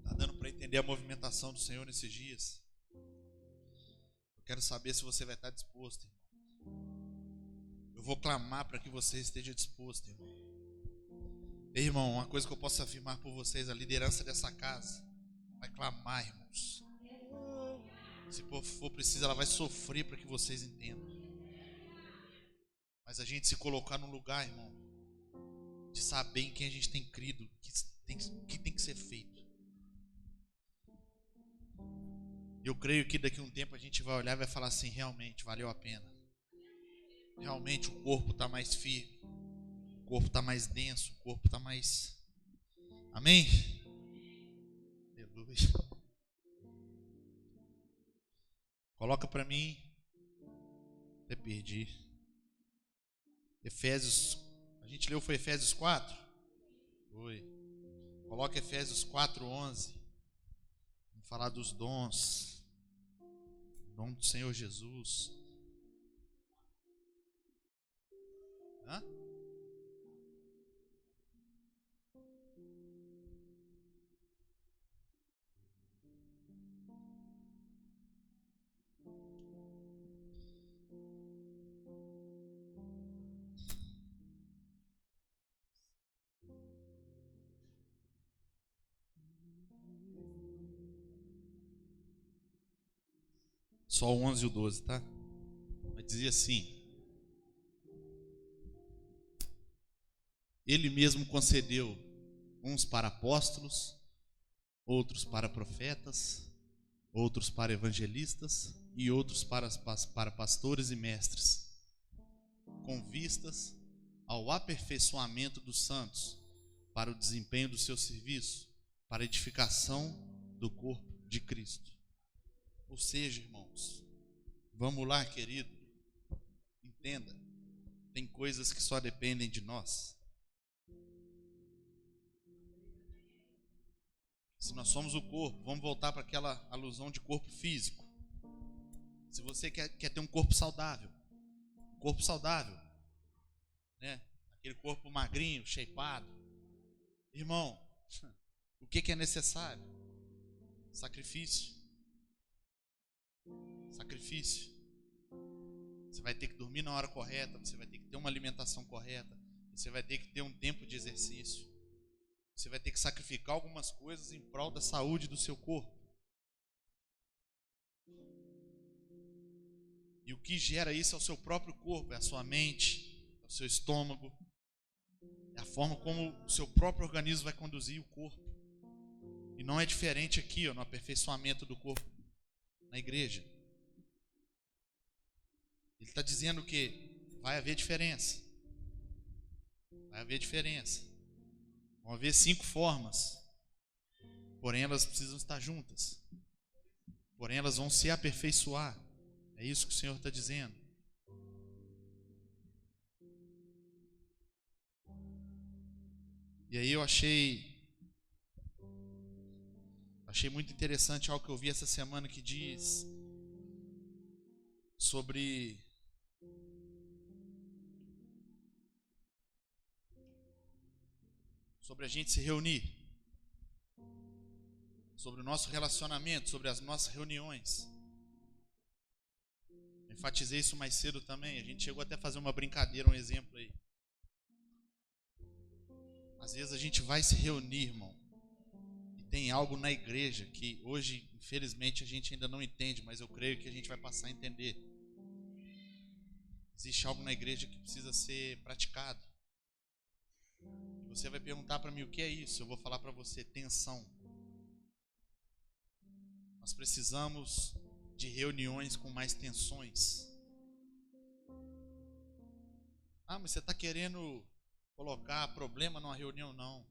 Tá dando para entender a movimentação do Senhor nesses dias? Eu quero saber se você vai estar disposto, irmão. Eu vou clamar para que você esteja disposto, irmão. Ei, irmão, uma coisa que eu posso afirmar por vocês: a liderança dessa casa vai clamar, irmãos. Se for preciso, ela vai sofrer para que vocês entendam. Mas a gente se colocar num lugar, irmão, de saber em quem a gente tem crido, que tem que ser feito. Eu creio que daqui a um tempo a gente vai olhar e vai falar assim: realmente valeu a pena. Realmente o corpo está mais firme, o corpo está mais denso, o corpo está mais... Amém? Aleluia. Coloca para mim. Até perdi. Efésios. A gente leu, foi Efésios 4? Foi. Coloca Efésios 4:11. Vamos falar dos dons. Em nome do Senhor Jesus. Hã? Só o 11 e o 12, tá? Mas dizia assim: Ele mesmo concedeu uns para apóstolos, outros para profetas, outros para evangelistas e outros para pastores e mestres, com vistas ao aperfeiçoamento dos santos, para o desempenho do seu serviço, para a edificação do corpo de Cristo. Ou seja, irmãos, vamos lá, querido, entenda, tem coisas que só dependem de nós. Se nós somos o corpo, vamos voltar para aquela alusão de corpo físico. Se você quer ter um corpo saudável, né? Aquele corpo magrinho, shapeado, irmão, o que é necessário? Sacrifício. Você vai ter que dormir na hora correta, você vai ter que ter uma alimentação correta, você vai ter que ter um tempo de exercício, você vai ter que sacrificar algumas coisas em prol da saúde do seu corpo. E o que gera isso é o seu próprio corpo, é a sua mente, é o seu estômago, é a forma como o seu próprio organismo vai conduzir o corpo. E não é diferente aqui, no aperfeiçoamento do corpo na igreja. Ele está dizendo que vai haver diferença. Vão haver 5 formas. Porém, elas precisam estar juntas. Porém, elas vão se aperfeiçoar. É isso que o Senhor está dizendo. E aí eu achei muito interessante algo que eu vi essa semana que diz sobre a gente se reunir, sobre o nosso relacionamento, sobre as nossas reuniões. Eu enfatizei isso mais cedo também. A gente chegou até a fazer uma brincadeira, um exemplo aí. Às vezes a gente vai se reunir, irmão, e tem algo na igreja que hoje, infelizmente, a gente ainda não entende, mas eu creio que a gente vai passar a entender. Existe algo na igreja que precisa ser praticado. Você vai perguntar para mim o que é isso? Eu vou falar para você: tensão. Nós precisamos de reuniões com mais tensões. Ah, mas você está querendo colocar problema numa reunião? Não.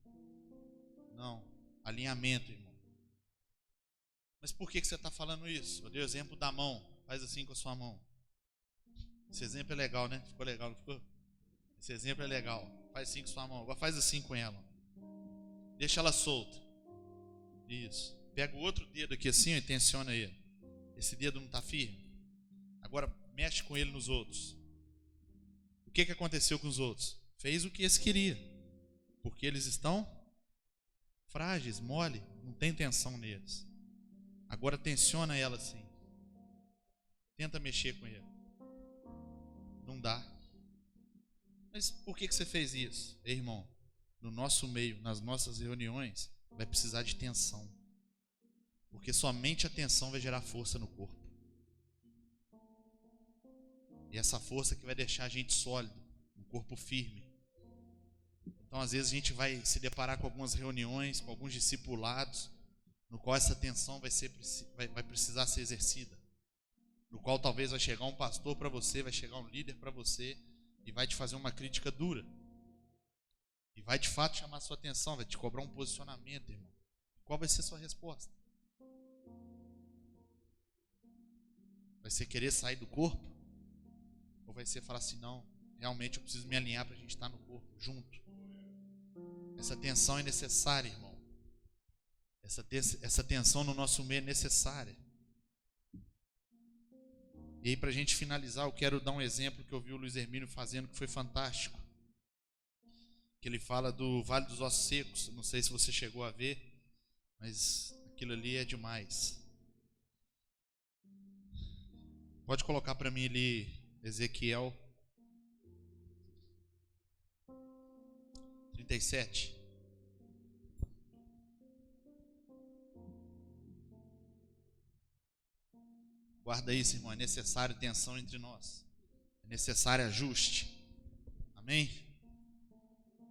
Alinhamento, irmão. Mas por que você está falando isso? Eu dei o exemplo da mão. Faz assim com a sua mão. Esse exemplo é legal, né? Ficou legal, não ficou? Esse exemplo é legal. Faz assim com sua mão. Agora faz assim com ela. Deixa ela solta. Isso. Pega o outro dedo aqui assim e tensiona ele. Esse dedo não está firme. Agora mexe com ele nos outros. O que aconteceu com os outros? Fez o que esse queria. Porque eles estão frágeis, mole, não tem tensão neles. Agora tensiona ela assim. Tenta mexer com ele. Não dá. Mas por que você fez isso? Ei, irmão, no nosso meio, nas nossas reuniões, vai precisar de tensão. Porque somente a tensão vai gerar força no corpo. E essa força que vai deixar a gente sólido, um corpo firme. Então, às vezes, a gente vai se deparar com algumas reuniões, com alguns discipulados, no qual essa tensão vai precisar ser exercida. No qual talvez vai chegar um pastor para você, vai chegar um líder para você e vai te fazer uma crítica dura. E vai de fato chamar a sua atenção, vai te cobrar um posicionamento, irmão. Qual vai ser a sua resposta? Vai ser querer sair do corpo? Ou vai ser falar assim, não, realmente eu preciso me alinhar para a gente estar no corpo, junto. Essa tensão é necessária, irmão. Essa tensão no nosso meio é necessária. E aí, para a gente finalizar, eu quero dar um exemplo que eu vi o Luiz Hermínio fazendo, que foi fantástico. Que ele fala do Vale dos Ossos Secos. Não sei se você chegou a ver, mas aquilo ali é demais. Pode colocar para mim ali, Ezequiel 37. Guarda isso, irmão. É necessário tensão entre nós. É necessário ajuste. Amém?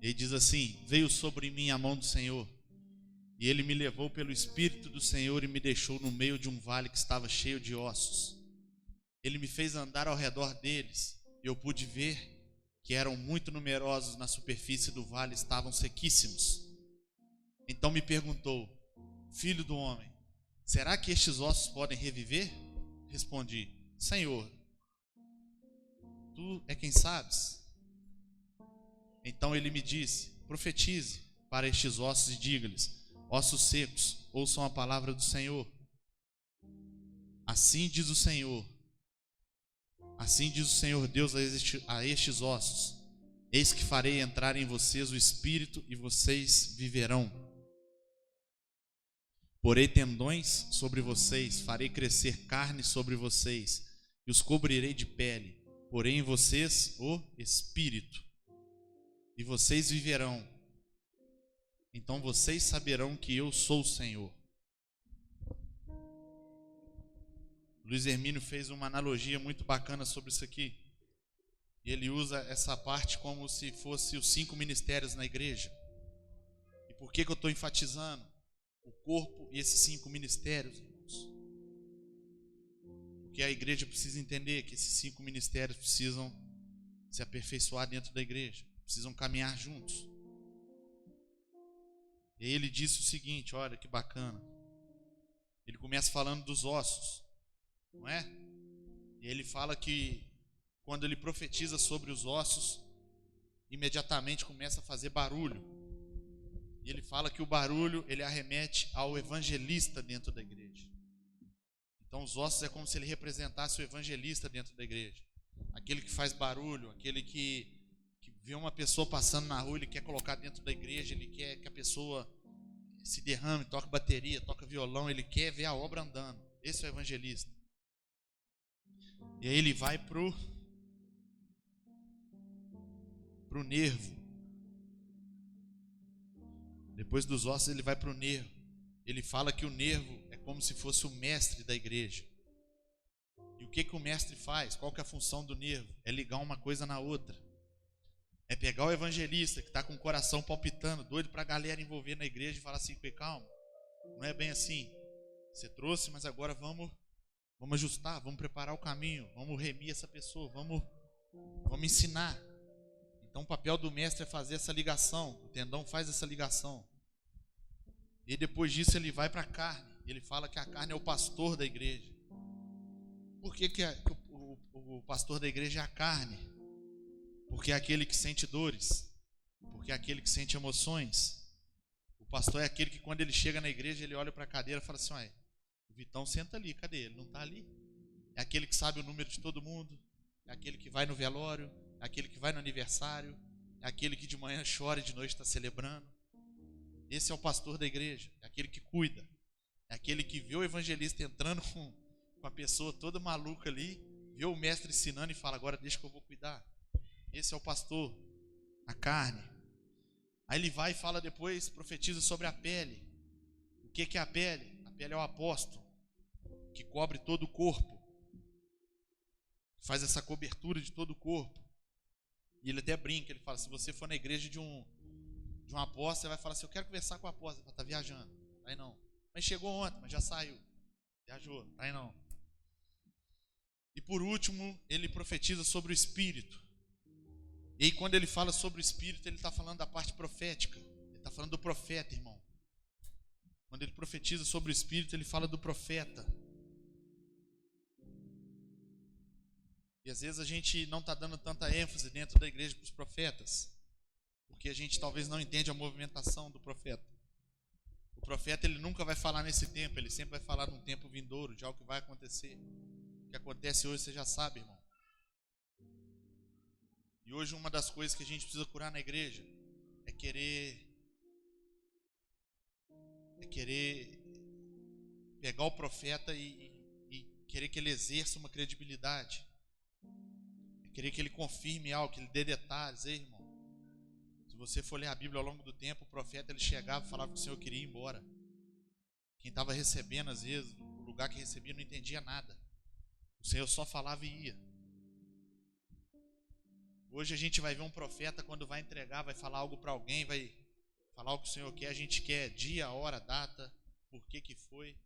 Ele diz assim: veio sobre mim a mão do Senhor, e ele me levou pelo Espírito do Senhor e me deixou no meio de um vale que estava cheio de ossos. Ele me fez andar ao redor deles, e eu pude ver que eram muito numerosos na superfície do vale, estavam sequíssimos. Então me perguntou: filho do homem, será que estes ossos podem reviver? Respondi: Senhor, tu é quem sabes. Então ele me disse: profetize para estes ossos e diga-lhes: ossos secos, ouçam a palavra do Senhor. Assim diz o Senhor Deus a estes ossos: eis que farei entrar em vocês o Espírito e vocês viverão. Porei tendões sobre vocês, farei crescer carne sobre vocês e os cobrirei de pele. Porei em vocês o Espírito e vocês viverão. Então vocês saberão que eu sou o Senhor. Luiz Hermínio fez uma analogia muito bacana sobre isso aqui. E ele usa essa parte como se fosse os 5 ministérios na igreja. E por que eu estou enfatizando o corpo e esses 5 ministérios, irmãos? Porque a igreja precisa entender que esses 5 ministérios precisam se aperfeiçoar dentro da igreja, precisam caminhar juntos. E aí ele disse o seguinte, olha que bacana. Ele começa falando dos ossos, não é? E ele fala que quando ele profetiza sobre os ossos, imediatamente começa a fazer barulho. E ele fala que o barulho, ele arremete ao evangelista dentro da igreja. Então os ossos é como se ele representasse o evangelista dentro da igreja. Aquele que faz barulho, aquele que vê uma pessoa passando na rua, ele quer colocar dentro da igreja, ele quer que a pessoa se derrame, toque bateria, toque violão, ele quer ver a obra andando. Esse é o evangelista. E aí ele vai pro nervo. Depois dos ossos ele vai para o nervo. Ele fala que o nervo é como se fosse o mestre da igreja. E o que o mestre faz? Qual que é a função do nervo? É ligar uma coisa na outra. É pegar o evangelista que está com o coração palpitando, doido para a galera envolver na igreja e falar assim: calma, não é bem assim. Você trouxe, mas agora vamos ajustar, vamos preparar o caminho, vamos remir essa pessoa, vamos ensinar. Então o papel do mestre é fazer essa ligação. O tendão faz essa ligação. E depois disso ele vai para a carne. Ele fala que a carne é o pastor da igreja. Por que o pastor da igreja é a carne? Porque é aquele que sente dores. Porque é aquele que sente emoções. O pastor é aquele que quando ele chega na igreja, ele olha para a cadeira e fala assim: olha, o Vitão senta ali, cadê ele? Não está ali. É aquele que sabe o número de todo mundo, é aquele que vai no velório, é aquele que vai no aniversário, é aquele que de manhã chora e de noite está celebrando. Esse é o pastor da igreja, é aquele que cuida, é aquele que vê o evangelista entrando com a pessoa toda maluca ali, vê o mestre ensinando e fala: agora deixa que eu vou cuidar. Esse é o pastor, a carne. Aí ele vai e fala depois, profetiza sobre a pele. O que é a pele? A pele é o apóstolo, que cobre todo o corpo, faz essa cobertura de todo o corpo. E ele até brinca, ele fala: se você for na igreja de um apóstolo, você vai falar assim: eu quero conversar com o apóstolo. Ele está viajando. Aí não. Mas chegou ontem, mas já saiu. Viajou. Aí não. E por último, ele profetiza sobre o Espírito. E aí, quando ele fala sobre o Espírito, ele está falando da parte profética. Ele está falando do profeta, irmão. Quando ele profetiza sobre o Espírito, ele fala do profeta. E às vezes a gente não está dando tanta ênfase dentro da igreja para os profetas, porque a gente talvez não entende a movimentação do profeta. O profeta, ele nunca vai falar nesse tempo, ele sempre vai falar num tempo vindouro, de algo que vai acontecer. O que acontece hoje você já sabe, irmão. E hoje uma das coisas que a gente precisa curar na igreja é querer pegar o profeta e querer que ele exerça uma credibilidade. É querer que ele confirme algo, que ele dê detalhes. Ei, irmão, se você for ler a Bíblia ao longo do tempo, o profeta ele chegava e falava que o Senhor queria ir embora. Quem estava recebendo, às vezes, o lugar que recebia não entendia nada. O Senhor só falava e ia. Hoje a gente vai ver um profeta, quando vai entregar, vai falar algo para alguém, vai falar o que o Senhor quer, a gente quer dia, hora, data, por que foi.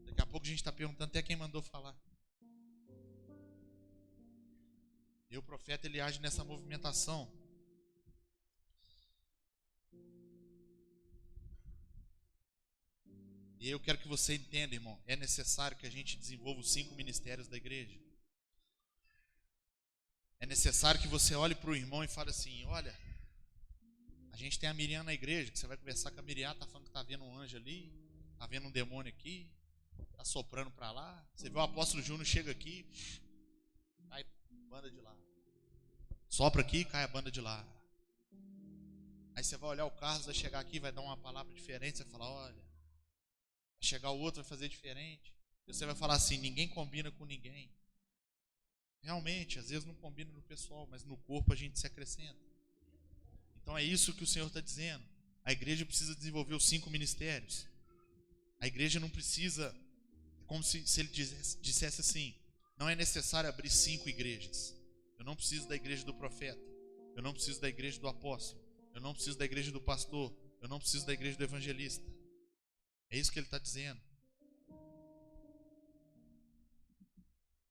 Daqui a pouco a gente está perguntando até quem mandou falar. E o profeta, ele age nessa movimentação. E eu quero que você entenda, irmão, é necessário que a gente desenvolva os 5 ministérios da igreja. É necessário que você olhe para o irmão e fale assim: olha, a gente tem a Miriam na igreja, que você vai conversar com a Miriam, está falando que está vendo um anjo ali, está vendo um demônio aqui, está soprando para lá. Você vê o apóstolo Júnior, chega aqui, cai a banda de lá. Sopra aqui, cai a banda de lá. Aí você vai olhar o Carlos, vai chegar aqui, vai dar uma palavra diferente, você vai falar: olha, vai chegar o outro, vai fazer diferente. E você vai falar assim: ninguém combina com ninguém. Realmente, às vezes não combina no pessoal, mas no corpo a gente se acrescenta. Então é isso que o Senhor está dizendo. A igreja precisa desenvolver os 5 ministérios. A igreja não precisa, como se ele dissesse assim: não é necessário abrir 5 igrejas. Eu não preciso da igreja do profeta, eu não preciso da igreja do apóstolo, eu não preciso da igreja do pastor, eu não preciso da igreja do evangelista. É isso que ele está dizendo.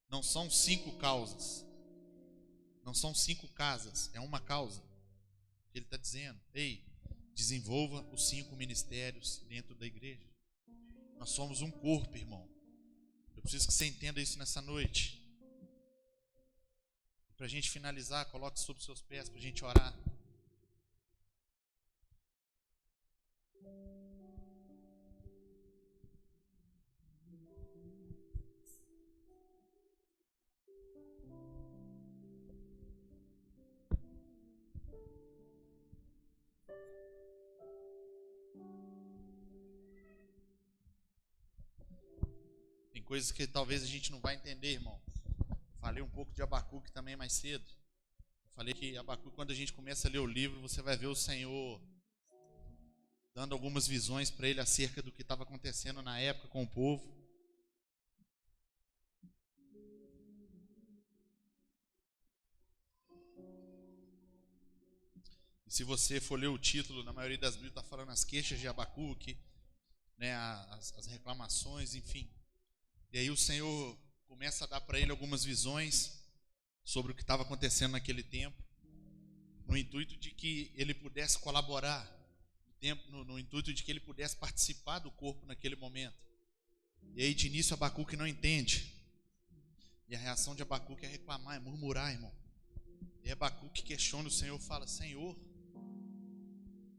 Não são 5 causas, não são 5 casas, é uma causa. Ele está dizendo: ei, desenvolva os 5 ministérios dentro da igreja. Nós somos um corpo, irmão. Eu preciso que você entenda isso nessa noite. Para a gente finalizar, coloque sobre seus pés para a gente orar. Tem coisas que talvez a gente não vai entender, irmão. Falei um pouco de Abacuque também mais cedo. Falei que Abacuque, quando a gente começa a ler o livro, você vai ver o Senhor dando algumas visões para ele acerca do que estava acontecendo na época com o povo. E se você for ler o título, na maioria das Bíblias está falando as queixas de Abacuque, né, as reclamações, enfim. E aí o Senhor começa a dar para ele algumas visões sobre o que estava acontecendo naquele tempo, no intuito de que ele pudesse colaborar, no intuito de que ele pudesse participar do corpo naquele momento. E aí de início Abacuque não entende. E a reação de Abacuque é reclamar, é murmurar, irmão. E Abacuque questiona o Senhor, fala: Senhor,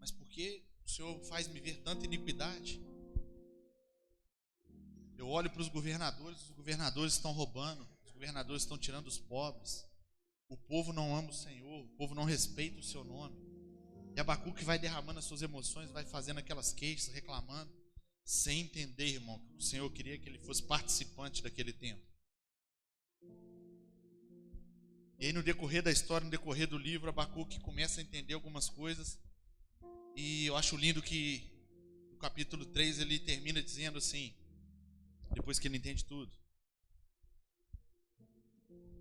mas por que o Senhor faz me ver tanta iniquidade. Eu olho para os governadores estão roubando, os governadores estão tirando os pobres. O povo não ama o Senhor, o povo não respeita o seu nome. E Abacuque vai derramando as suas emoções, vai fazendo aquelas queixas, reclamando, sem entender, irmão, que o Senhor queria que ele fosse participante daquele tempo. E aí no decorrer da história, no decorrer do livro, Abacuque começa a entender algumas coisas. E eu acho lindo que no capítulo 3 ele termina dizendo assim, depois que ele entende tudo.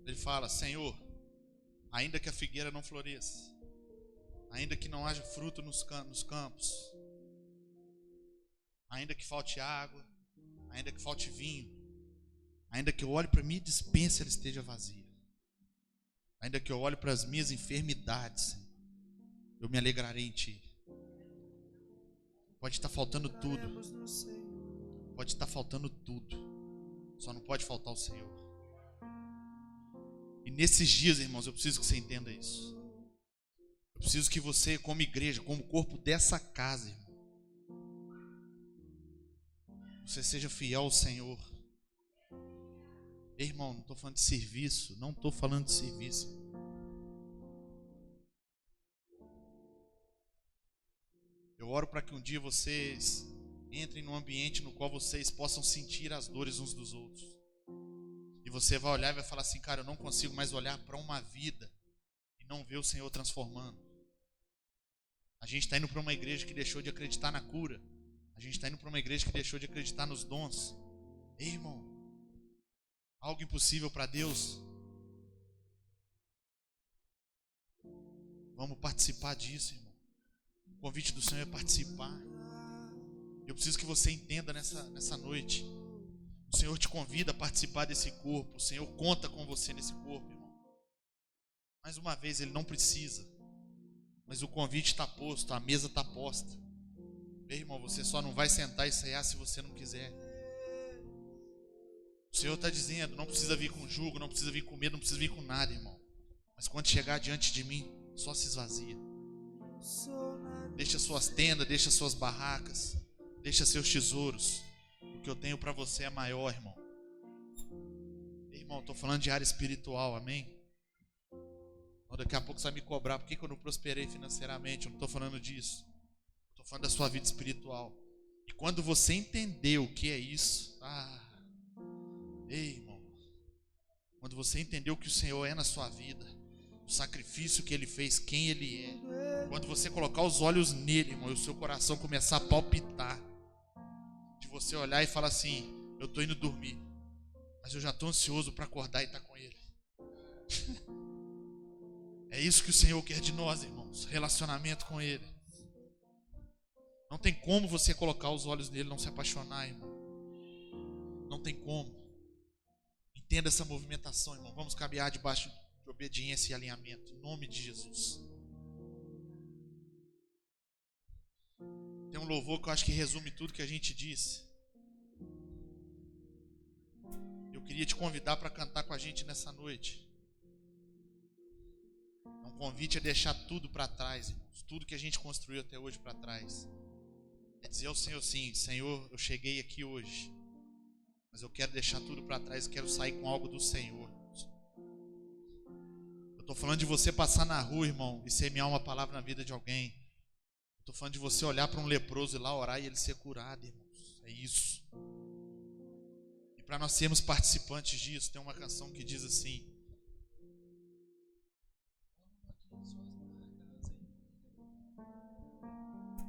Ele fala: Senhor, ainda que a figueira não floresça, ainda que não haja fruto nos campos, ainda que falte água, ainda que falte vinho, ainda que eu olhe para a minha despensa e ela esteja vazia, ainda que eu olhe para as minhas enfermidades, eu me alegrarei em Ti. Pode estar faltando tudo, pode estar faltando tudo, só não pode faltar o Senhor. E nesses dias, irmãos, eu preciso que você entenda isso. Eu preciso que você, como igreja, como corpo dessa casa, irmão, você seja fiel ao Senhor. Ei, irmão, não estou falando de serviço, não estou falando de serviço. Eu oro para que um dia vocês entrem num ambiente no qual vocês possam sentir as dores uns dos outros. E você vai olhar e vai falar assim: cara, eu não consigo mais olhar para uma vida e não ver o Senhor transformando. A gente está indo para uma igreja que deixou de acreditar na cura. A gente está indo para uma igreja que deixou de acreditar nos dons. Ei, irmão, algo impossível para Deus. Vamos participar disso, irmão. O convite do Senhor é participar. Eu preciso que você entenda nessa noite. O Senhor te convida a participar desse corpo. O Senhor conta com você nesse corpo, irmão. Mais uma vez, Ele não precisa, mas o convite está posto, a mesa está posta. Meu irmão, você só não vai sentar e ceiar se você não quiser. O Senhor está dizendo: não precisa vir com jugo, não precisa vir com medo, não precisa vir com nada, irmão. Mas quando chegar diante de mim, só se esvazia. Deixa suas tendas, deixa suas barracas, deixa seus tesouros. O que eu tenho para você é maior, irmão. Irmão, estou falando de área espiritual, amém? Então, daqui a pouco você vai me cobrar: por que eu não prosperei financeiramente? Eu não estou falando disso. Estou falando da sua vida espiritual. E quando você entender o que é isso, ei, irmão, quando você entender o que o Senhor é na sua vida, o sacrifício que Ele fez, quem Ele é, quando você colocar os olhos nele, irmão, e o seu coração começar a palpitar, de você olhar e falar assim: eu estou indo dormir, mas eu já estou ansioso para acordar e estar com Ele. É isso que o Senhor quer de nós, irmãos, relacionamento com Ele. Não tem como você colocar os olhos nele e não se apaixonar, irmão. Não tem como. Entenda essa movimentação, irmão. Vamos caminhar debaixo de obediência e alinhamento, em nome de Jesus. Tem um louvor que eu acho que resume tudo que a gente disse. Eu queria te convidar para cantar com a gente nessa noite. É um convite a deixar tudo para trás, irmãos. Tudo que a gente construiu até hoje para trás. É dizer ao Senhor sim: Senhor, eu cheguei aqui hoje, mas eu quero deixar tudo para trás e quero sair com algo do Senhor. Eu estou falando de você passar na rua, irmão, e semear uma palavra na vida de alguém. Estou falando de você olhar para um leproso e lá orar e ele ser curado, irmãos. É isso. E para nós sermos participantes disso, tem uma canção que diz assim: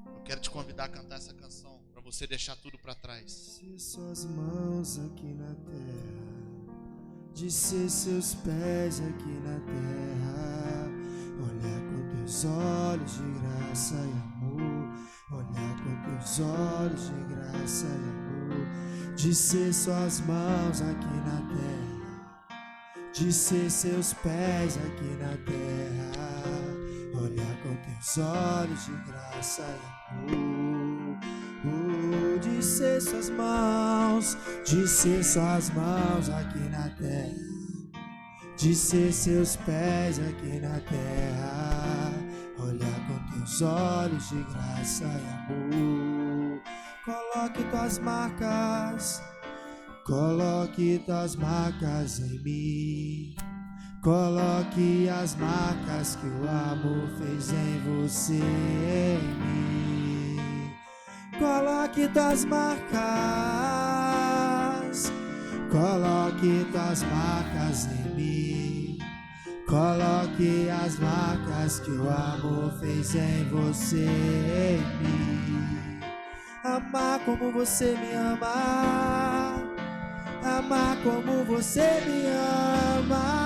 eu quero te convidar a cantar essa canção, para você deixar tudo para trás. De suas mãos aqui na terra, de ser seus pés aqui na terra, olhar com teus olhos de graça e amor, olhar com teus olhos de graça e amor, de ser suas mãos aqui na terra, de ser seus pés aqui na terra, olhar com teus olhos de graça e amor, de ser suas mãos aqui na terra, de ser seus pés aqui na terra, olhar com teus teus olhos de graça e amor. Coloque tuas marcas em mim. Coloque as marcas que o amor fez em você, em mim. Coloque tuas marcas em mim. Coloque as marcas que o amor fez em você, em mim. Amar como você me ama, amar como você me ama,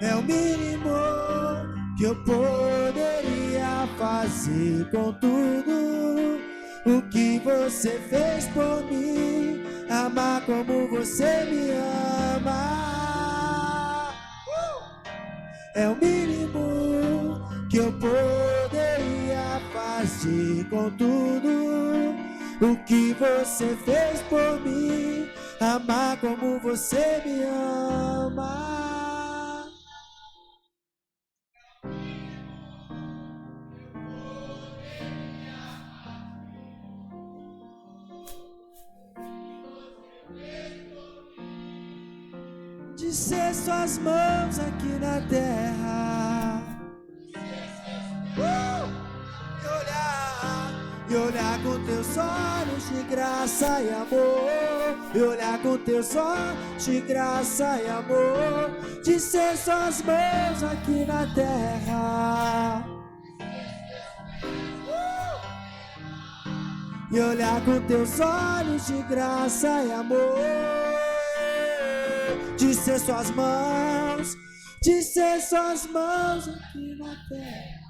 é o mínimo que eu poderia fazer com tudo o que você fez por mim. Amar como você me ama, é o mínimo que eu poderia fazer com tudo o que você fez por mim. Amar como você me ama. De ser suas mãos aqui na terra, e olhar com teus olhos de graça e amor, e olhar com teus olhos de graça e amor, de ser suas mãos aqui na terra, e olhar com teus olhos de graça e amor, de ser suas mãos aqui na terra.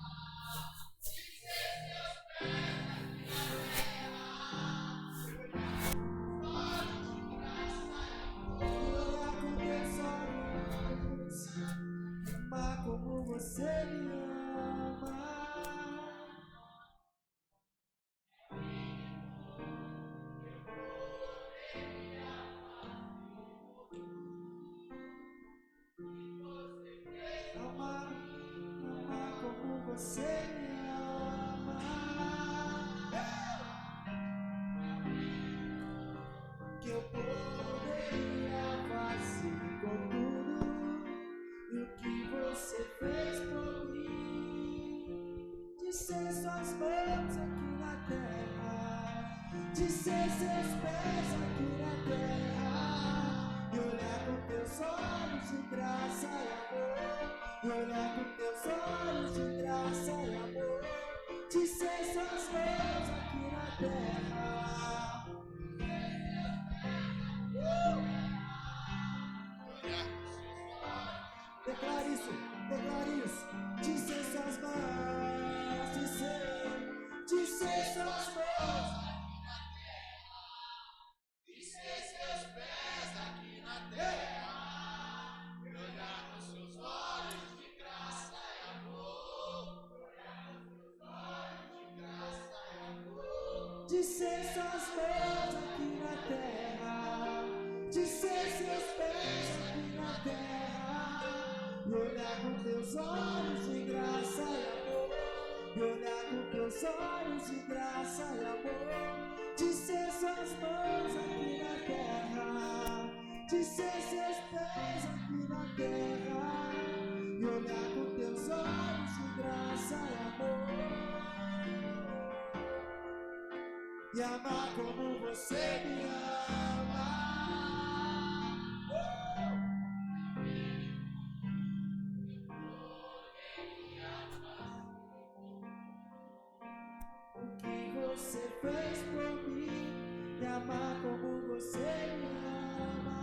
Amar como você me ama. Amar como você me ama. Que eu poderia fazer com tudo o que você fez por mim. De ser suas mãos aqui na terra, de ser seus pés aqui na terra, e olhar com teus olhos de graça e amor, e olhar com teus olhos de graça e amor, de ser suas mãos aqui na terra. Declare isso, de ser suas mãos, de ser suas mãos, de ser seus pés aqui na terra, e olhar com seus olhos de graça e amor, olhar com seus olhos de graça e amor, de ser suas mãos aqui na terra, de ser seus pés aqui na terra, e olhar com teus olhos de graça e amor, e olhar com teus olhos de graça e amor, de ser suas mãos aqui na terra, de ser seus pés aqui na terra, e olhar com teus olhos de graça e amor, e amar como você me ama. Você fez por mim, e amar como você me ama.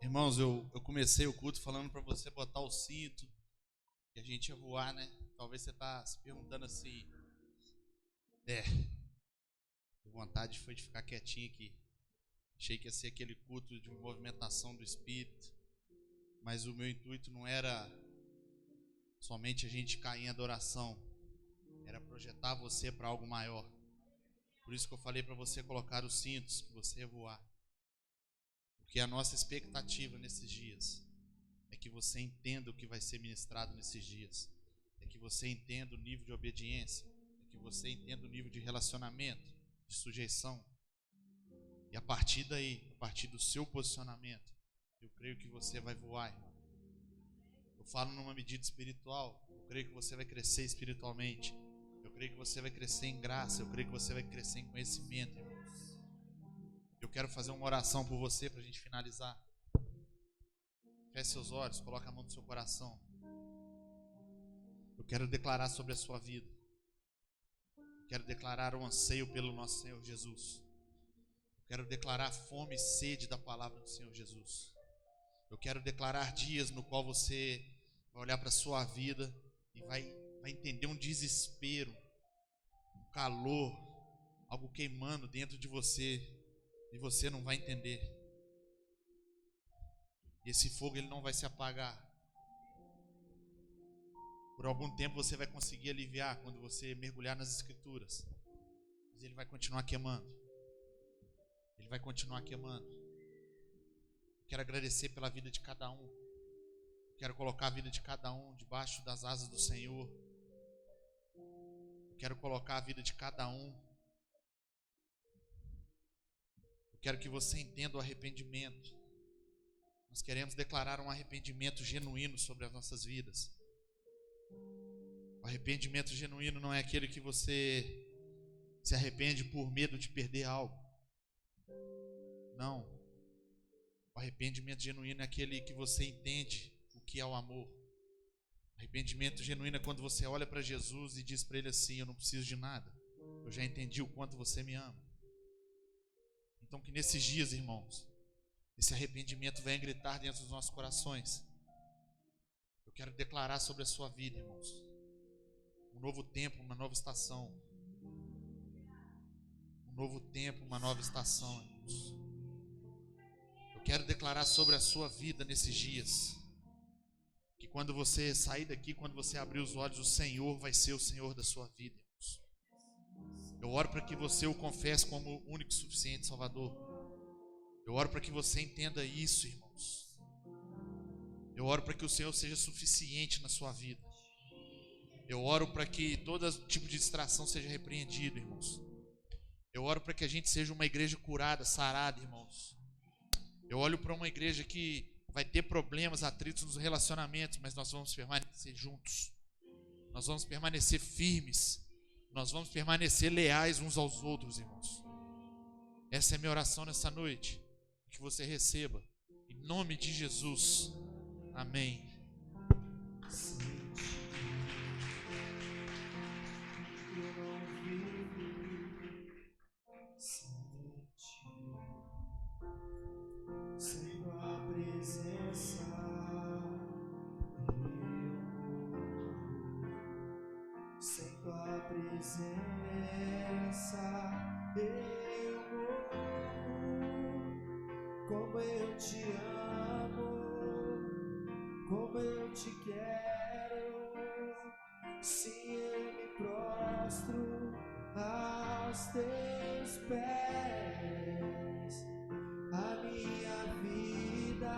Irmãos, eu comecei o culto falando para você botar o cinto, que a gente ia voar, né? Talvez você está se perguntando assim, vontade foi de ficar quietinho aqui. Achei que ia ser aquele culto de movimentação do Espírito, mas o meu intuito não era somente a gente cair em adoração, era projetar você para algo maior. Por isso que eu falei para você colocar os cintos, que você ia voar. Porque a nossa expectativa nesses dias é que você entenda o que vai ser ministrado nesses dias, é que você entenda o nível de obediência, é que você entenda o nível de relacionamento, de sujeição. E a partir daí, a partir do seu posicionamento, eu creio que você vai voar, irmão. Eu falo numa medida espiritual, eu creio que você vai crescer espiritualmente, eu creio que você vai crescer em graça, eu creio que você vai crescer em conhecimento, irmão. Eu quero fazer uma oração por você para a gente finalizar. Feche seus olhos, coloque a mão no seu coração. Eu quero declarar sobre a sua vida. Eu quero declarar o anseio pelo nosso Senhor Jesus. Eu quero declarar fome e sede da palavra do Senhor Jesus. Eu quero declarar dias no qual você vai olhar para a sua vida e vai entender um desespero, um calor, algo queimando dentro de você e você não vai entender. E esse fogo ele não vai se apagar. Por algum tempo você vai conseguir aliviar quando você mergulhar nas Escrituras, mas ele vai continuar queimando. Ele vai continuar queimando. Quero agradecer pela vida de cada um. Quero colocar a vida de cada um debaixo das asas do Senhor. Quero colocar a vida de cada um. Eu quero que você entenda o arrependimento. Nós queremos declarar um arrependimento genuíno sobre as nossas vidas. O arrependimento genuíno não é aquele que você se arrepende por medo de perder algo. Não. O arrependimento genuíno é aquele que você entende o que é o amor. O arrependimento genuíno é quando você olha para Jesus e diz para ele assim: eu não preciso de nada, eu já entendi o quanto você me ama. Então que nesses dias, irmãos, esse arrependimento venha gritar dentro dos nossos corações. Eu quero declarar sobre a sua vida, irmãos, um novo tempo, uma nova estação. Um novo tempo, uma nova estação, irmãos. Eu quero declarar sobre a sua vida nesses dias que quando você sair daqui, quando você abrir os olhos, o Senhor vai ser o Senhor da sua vida, irmãos. Eu oro para que você o confesse como o único e suficiente Salvador. Eu oro para que você entenda isso, irmãos. Eu oro para que o Senhor seja suficiente na sua vida. Eu oro para que todo tipo de distração seja repreendido, irmãos. Eu oro para que a gente seja uma igreja curada, sarada, irmãos. Eu olho para uma igreja que vai ter problemas, atritos nos relacionamentos, mas nós vamos permanecer juntos. Nós vamos permanecer firmes. Nós vamos permanecer leais uns aos outros, irmãos. Essa é a minha oração nessa noite. Que você receba. Em nome de Jesus. Amém. Sem tua presença, sem tua presença, eu morro. Como eu te amo, como eu te quero. Se eu me prostro aos teus pés, a minha vida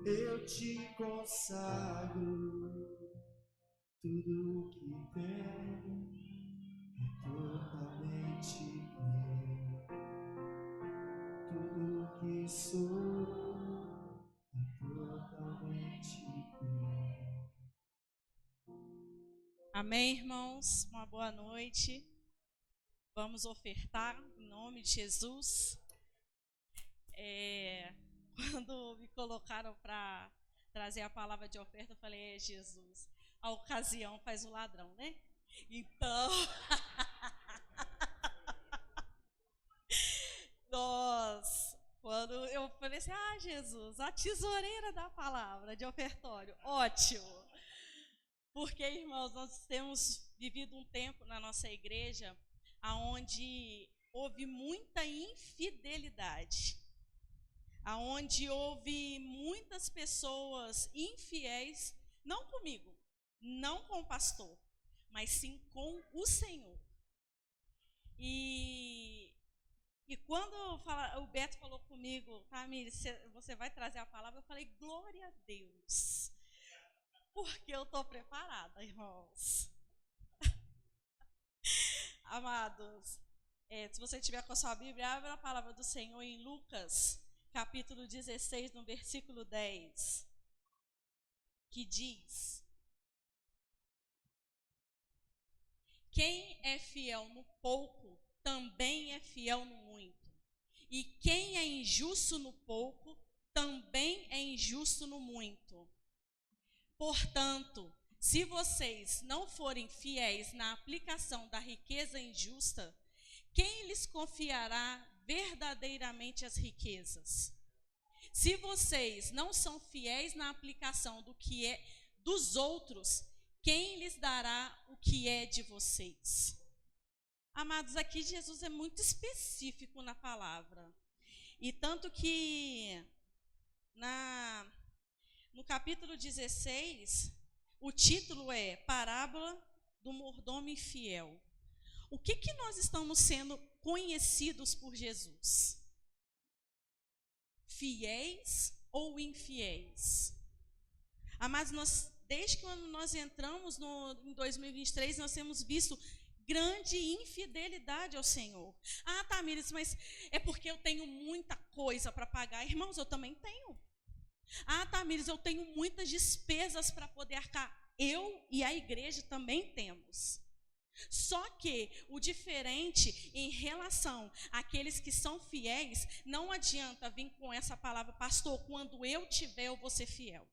eu te consagro. Tudo o que tenho é totalmente meu. Tudo o que sou é totalmente meu. Amém, irmãos? Uma boa noite. Vamos ofertar em nome de Jesus. Quando me colocaram para trazer a palavra de oferta, eu falei: Jesus, a ocasião faz o ladrão, né? Então, quando eu falei assim: Jesus, a tesoureira da palavra de ofertório, ótimo. Porque, irmãos, nós temos vivido um tempo na nossa igreja aonde houve muita infidelidade, aonde houve muitas pessoas infiéis, não comigo, não com o pastor, mas sim com o Senhor. E quando o Beto falou comigo, Tamires, você vai trazer a palavra, eu falei, glória a Deus, porque eu estou preparada, irmãos. Amados, se você tiver com a sua Bíblia, abra a palavra do Senhor em Lucas, capítulo 16, no versículo 10, que diz: quem é fiel no pouco, também é fiel no muito. E quem é injusto no pouco, também é injusto no muito. Portanto, se vocês não forem fiéis na aplicação da riqueza injusta, quem lhes confiará verdadeiramente as riquezas? Se vocês não são fiéis na aplicação do que é dos outros, quem lhes dará o que é de vocês? Amados, aqui Jesus é muito específico na palavra. E tanto que no capítulo 16, o título é Parábola do Mordomo Infiel. O que nós estamos sendo conhecidos por Jesus? Fiéis ou infiéis? Amados, desde que nós entramos em 2023, nós temos visto grande infidelidade ao Senhor. Ah, Tamires, mas é porque eu tenho muita coisa para pagar. Irmãos, eu também tenho. Ah, Tamires, eu tenho muitas despesas para poder arcar. Eu e a igreja também temos. Só que o diferente em relação àqueles que são fiéis, não adianta vir com essa palavra, pastor, quando eu tiver, eu vou ser fiel.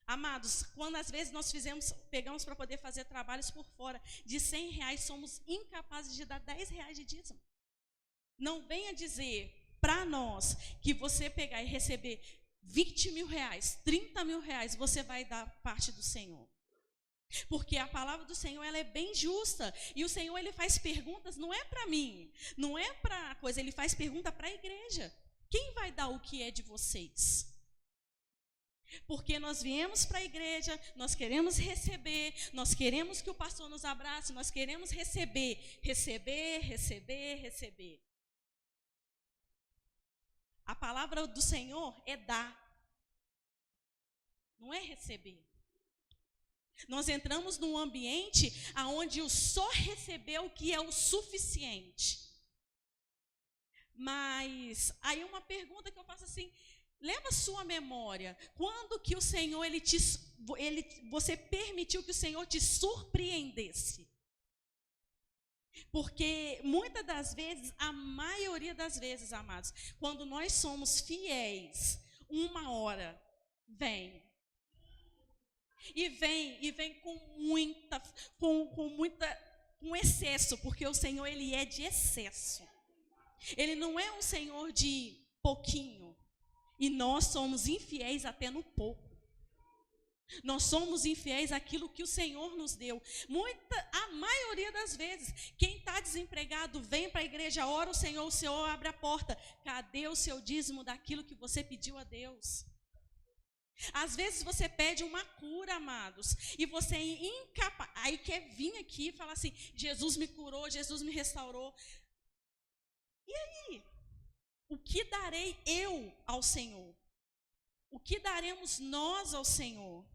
Amados, quando às vezes nós pegamos para poder fazer trabalhos por fora de R$100, somos incapazes de dar R$10 de dízimo. Não venha dizer para nós que você pegar e receber R$20 mil, R$30 mil, você vai dar parte do Senhor. Porque a palavra do Senhor, ela é bem justa. E o Senhor, ele faz perguntas, não é para mim, não é para coisa, ele faz pergunta para a igreja. Quem vai dar o que é de vocês? Porque nós viemos para a igreja, nós queremos receber, nós queremos que o pastor nos abrace, nós queremos receber. A palavra do Senhor é dar, não é receber. Nós entramos num ambiente onde o só recebeu que é o suficiente. Mas aí uma pergunta que eu faço assim, leva a sua memória, quando que o Senhor, você permitiu que o Senhor te surpreendesse? Porque muitas das vezes, a maioria das vezes, amados, quando nós somos fiéis, uma hora vem. E vem com excesso, porque o Senhor, ele é de excesso. Ele não é um Senhor de pouquinho. E nós somos infiéis até no pouco. Nós somos infiéis àquilo que o Senhor nos deu. A maioria das vezes, quem está desempregado, vem para a igreja, ora o Senhor abre a porta. Cadê o seu dízimo daquilo que você pediu a Deus? Às vezes você pede uma cura, amados, e você é incapaz, aí quer vir aqui e falar assim, Jesus me curou, Jesus me restaurou. E aí? O que darei eu ao Senhor? O que daremos nós ao Senhor?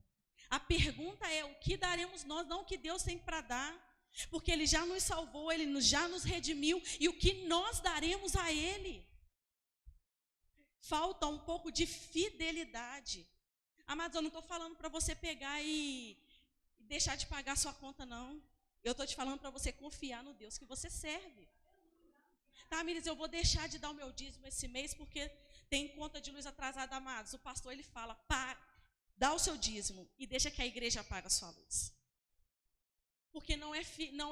A pergunta é, o que daremos nós, não o que Deus tem para dar, porque Ele já nos salvou, Ele já nos redimiu, e o que nós daremos a Ele? Falta um pouco de fidelidade. Amados, eu não estou falando para você pegar e deixar de pagar a sua conta, não. Eu estou te falando para você confiar no Deus que você serve. Tamires, eu vou deixar de dar o meu dízimo esse mês porque tem conta de luz atrasada, amados. O pastor, ele fala, dá o seu dízimo e deixa que a igreja pague a sua luz. Porque não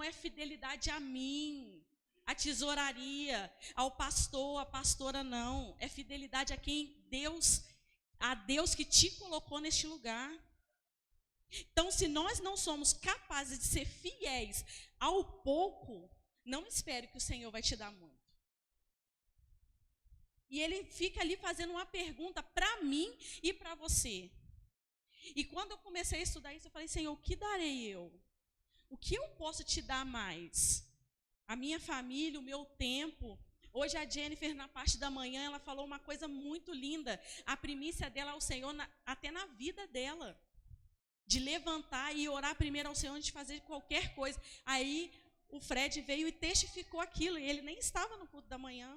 é fidelidade a mim, a tesouraria, ao pastor, a pastora, não. É fidelidade a Deus que te colocou neste lugar. Então, se nós não somos capazes de ser fiéis ao pouco, Não espere que o Senhor vai te dar muito. E ele fica ali fazendo uma pergunta para mim e para você. E quando eu comecei a estudar isso, eu falei, Senhor, o que darei eu? O que eu posso te dar mais? A minha família, o meu tempo. Hoje a Jennifer, na parte da manhã, ela falou uma coisa muito linda. A primícia dela ao Senhor, até na vida dela. De levantar e orar primeiro ao Senhor antes de fazer qualquer coisa. Aí o Fred veio e testificou aquilo. E ele nem estava no culto da manhã.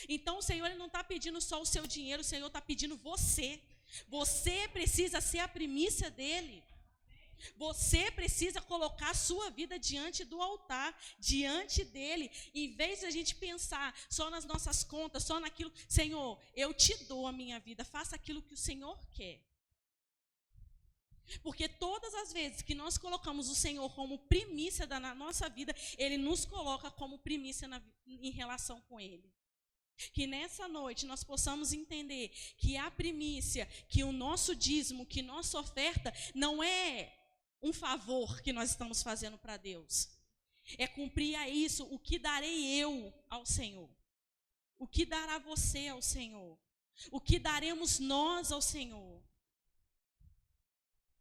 Então o Senhor ele não está pedindo só o seu dinheiro, o Senhor está pedindo você. Você precisa ser a primícia dele. Você precisa colocar a sua vida diante do altar, diante dele. Em vez de a gente pensar só nas nossas contas, só naquilo, Senhor, eu te dou a minha vida, faça aquilo que o Senhor quer. Porque todas as vezes que nós colocamos o Senhor como primícia da nossa vida, ele nos coloca como primícia em relação com ele. Que nessa noite nós possamos entender que a primícia, que o nosso dízimo, que nossa oferta não é um favor que nós estamos fazendo para Deus. É cumprir a isso, o que darei eu ao Senhor. O que dará você ao Senhor. O que daremos nós ao Senhor.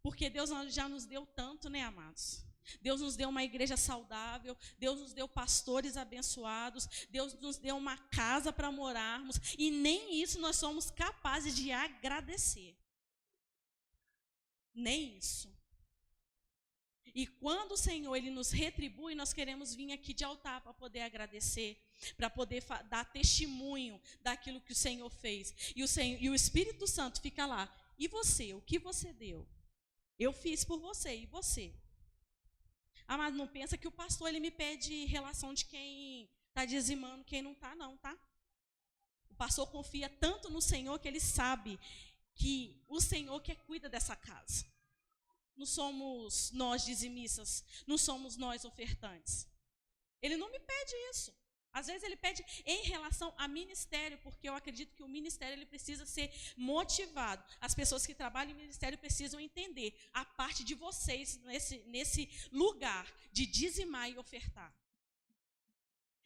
Porque Deus já nos deu tanto, né, amados? Deus nos deu uma igreja saudável, Deus nos deu pastores abençoados, Deus nos deu uma casa para morarmos, e nem isso nós somos capazes de agradecer. Nem isso. E quando o Senhor ele nos retribui, nós queremos vir aqui de altar para poder agradecer, para poder dar testemunho daquilo que o Senhor fez. E o Espírito Santo fica lá. E você, o que você deu? Eu fiz por você, e você? Mas não pensa que o pastor ele me pede relação de quem está dizimando, quem não está, não, tá? O pastor confia tanto no Senhor que ele sabe que o Senhor que cuida dessa casa. Não somos nós dizimistas, não somos nós ofertantes. Ele não me pede isso. Às vezes ele pede em relação a ministério, porque eu acredito que o ministério ele precisa ser motivado. As pessoas que trabalham em ministério precisam entender a parte de vocês nesse lugar de dizimar e ofertar.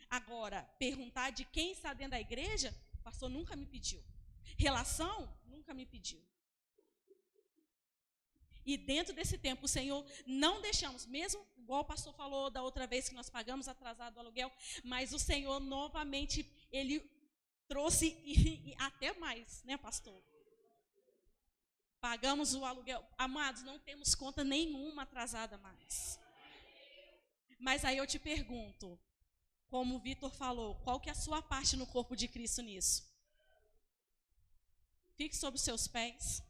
Agora, perguntar de quem está dentro da igreja, o pastor nunca me pediu. Relação, nunca me pediu. E dentro desse tempo, o Senhor, não deixamos, mesmo igual o pastor falou da outra vez que nós pagamos atrasado o aluguel, mas o Senhor novamente, ele trouxe e até mais, né, pastor? Pagamos o aluguel. Amados, não temos conta nenhuma atrasada mais. Mas aí eu te pergunto, como o Vitor falou, qual que é a sua parte no corpo de Cristo nisso? Fique sobre os seus pés.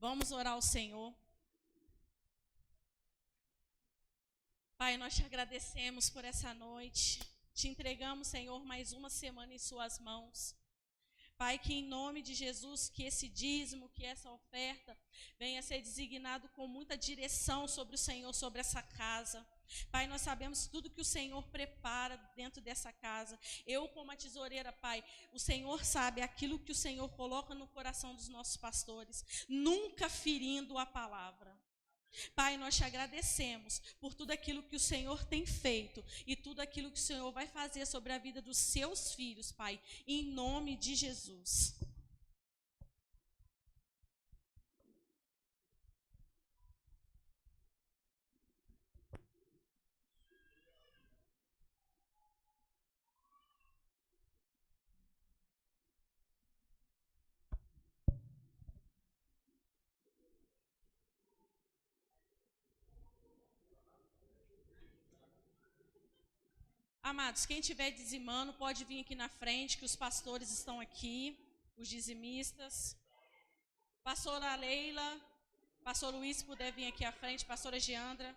Vamos orar ao Senhor. Pai, nós te agradecemos por essa noite. Te entregamos, Senhor, mais uma semana em suas mãos. Pai, que em nome de Jesus, que esse dízimo, que essa oferta venha a ser designado com muita direção sobre o Senhor, sobre essa casa. Pai, nós sabemos tudo que o Senhor prepara dentro dessa casa. Eu, como a tesoureira, Pai, o Senhor sabe aquilo que o Senhor coloca no coração dos nossos pastores, nunca ferindo a palavra. Pai, nós te agradecemos por tudo aquilo que o Senhor tem feito e tudo aquilo que o Senhor vai fazer sobre a vida dos seus filhos, Pai, em nome de Jesus. Amados, quem estiver dizimando pode vir aqui na frente, que os pastores estão aqui, os dizimistas. Pastora Leila, pastor Luiz, se puder vir aqui à frente, pastora Giandra,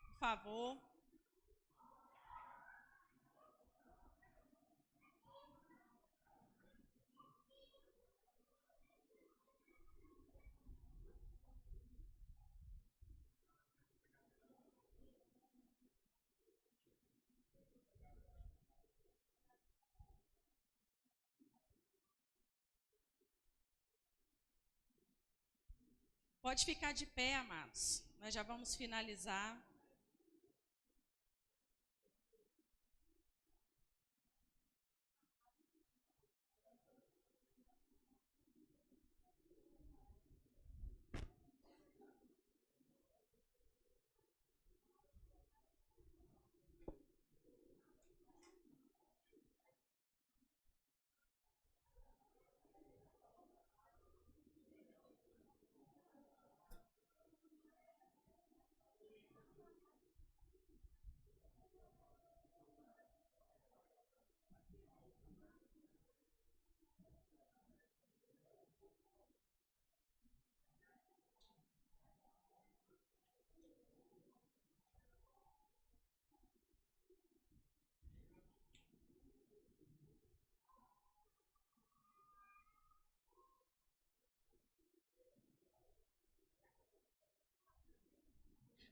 por favor. Pode ficar de pé, amados. Nós já vamos finalizar.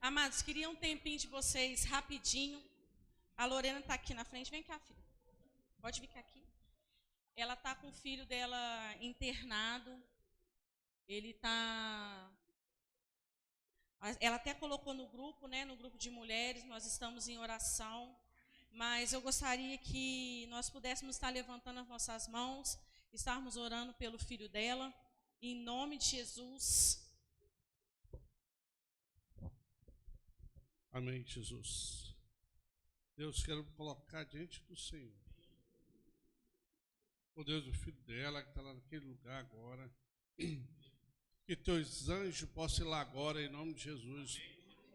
Amados, queria um tempinho de vocês, rapidinho. A Lorena está aqui na frente. Vem cá, filha. Pode ficar aqui. Ela está com o filho dela internado. Ele está... Ela até colocou no grupo, né? No grupo de mulheres, nós estamos em oração. Mas eu gostaria que nós pudéssemos estar levantando as nossas mãos, estarmos orando pelo filho dela, em nome de Jesus. Amém, Jesus. Deus, quero colocar diante do Senhor. Oh Deus, o filho dela que está lá naquele lugar agora. Que teus anjos possam ir lá agora, em nome de Jesus.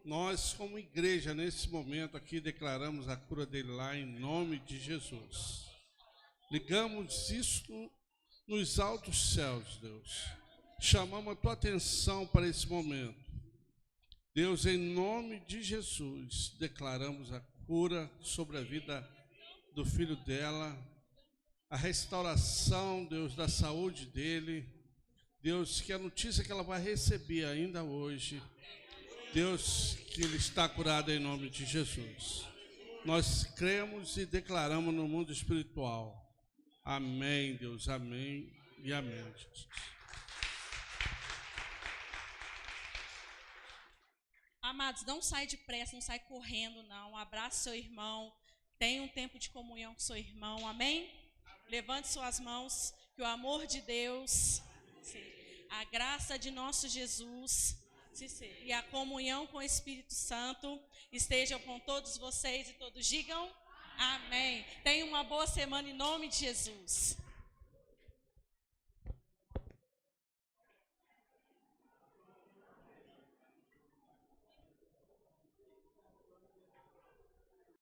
Nós, como igreja, nesse momento aqui, declaramos a cura dele lá, em nome de Jesus. Ligamos isso nos altos céus, Deus. Chamamos a tua atenção para esse momento. Deus, em nome de Jesus, declaramos a cura sobre a vida do filho dela, a restauração, Deus, da saúde dele. Deus, que a notícia que ela vai receber ainda hoje, Deus, que ele está curado em nome de Jesus. Nós cremos e declaramos no mundo espiritual. Amém, Deus, amém e amém, Jesus. Amados, não sai depressa, não sai correndo, não. Abraça seu irmão, tenha um tempo de comunhão com seu irmão, amém? Levante suas mãos, que o amor de Deus, a graça de nosso Jesus e a comunhão com o Espírito Santo estejam com todos vocês e todos digam amém. Tenha uma boa semana em nome de Jesus.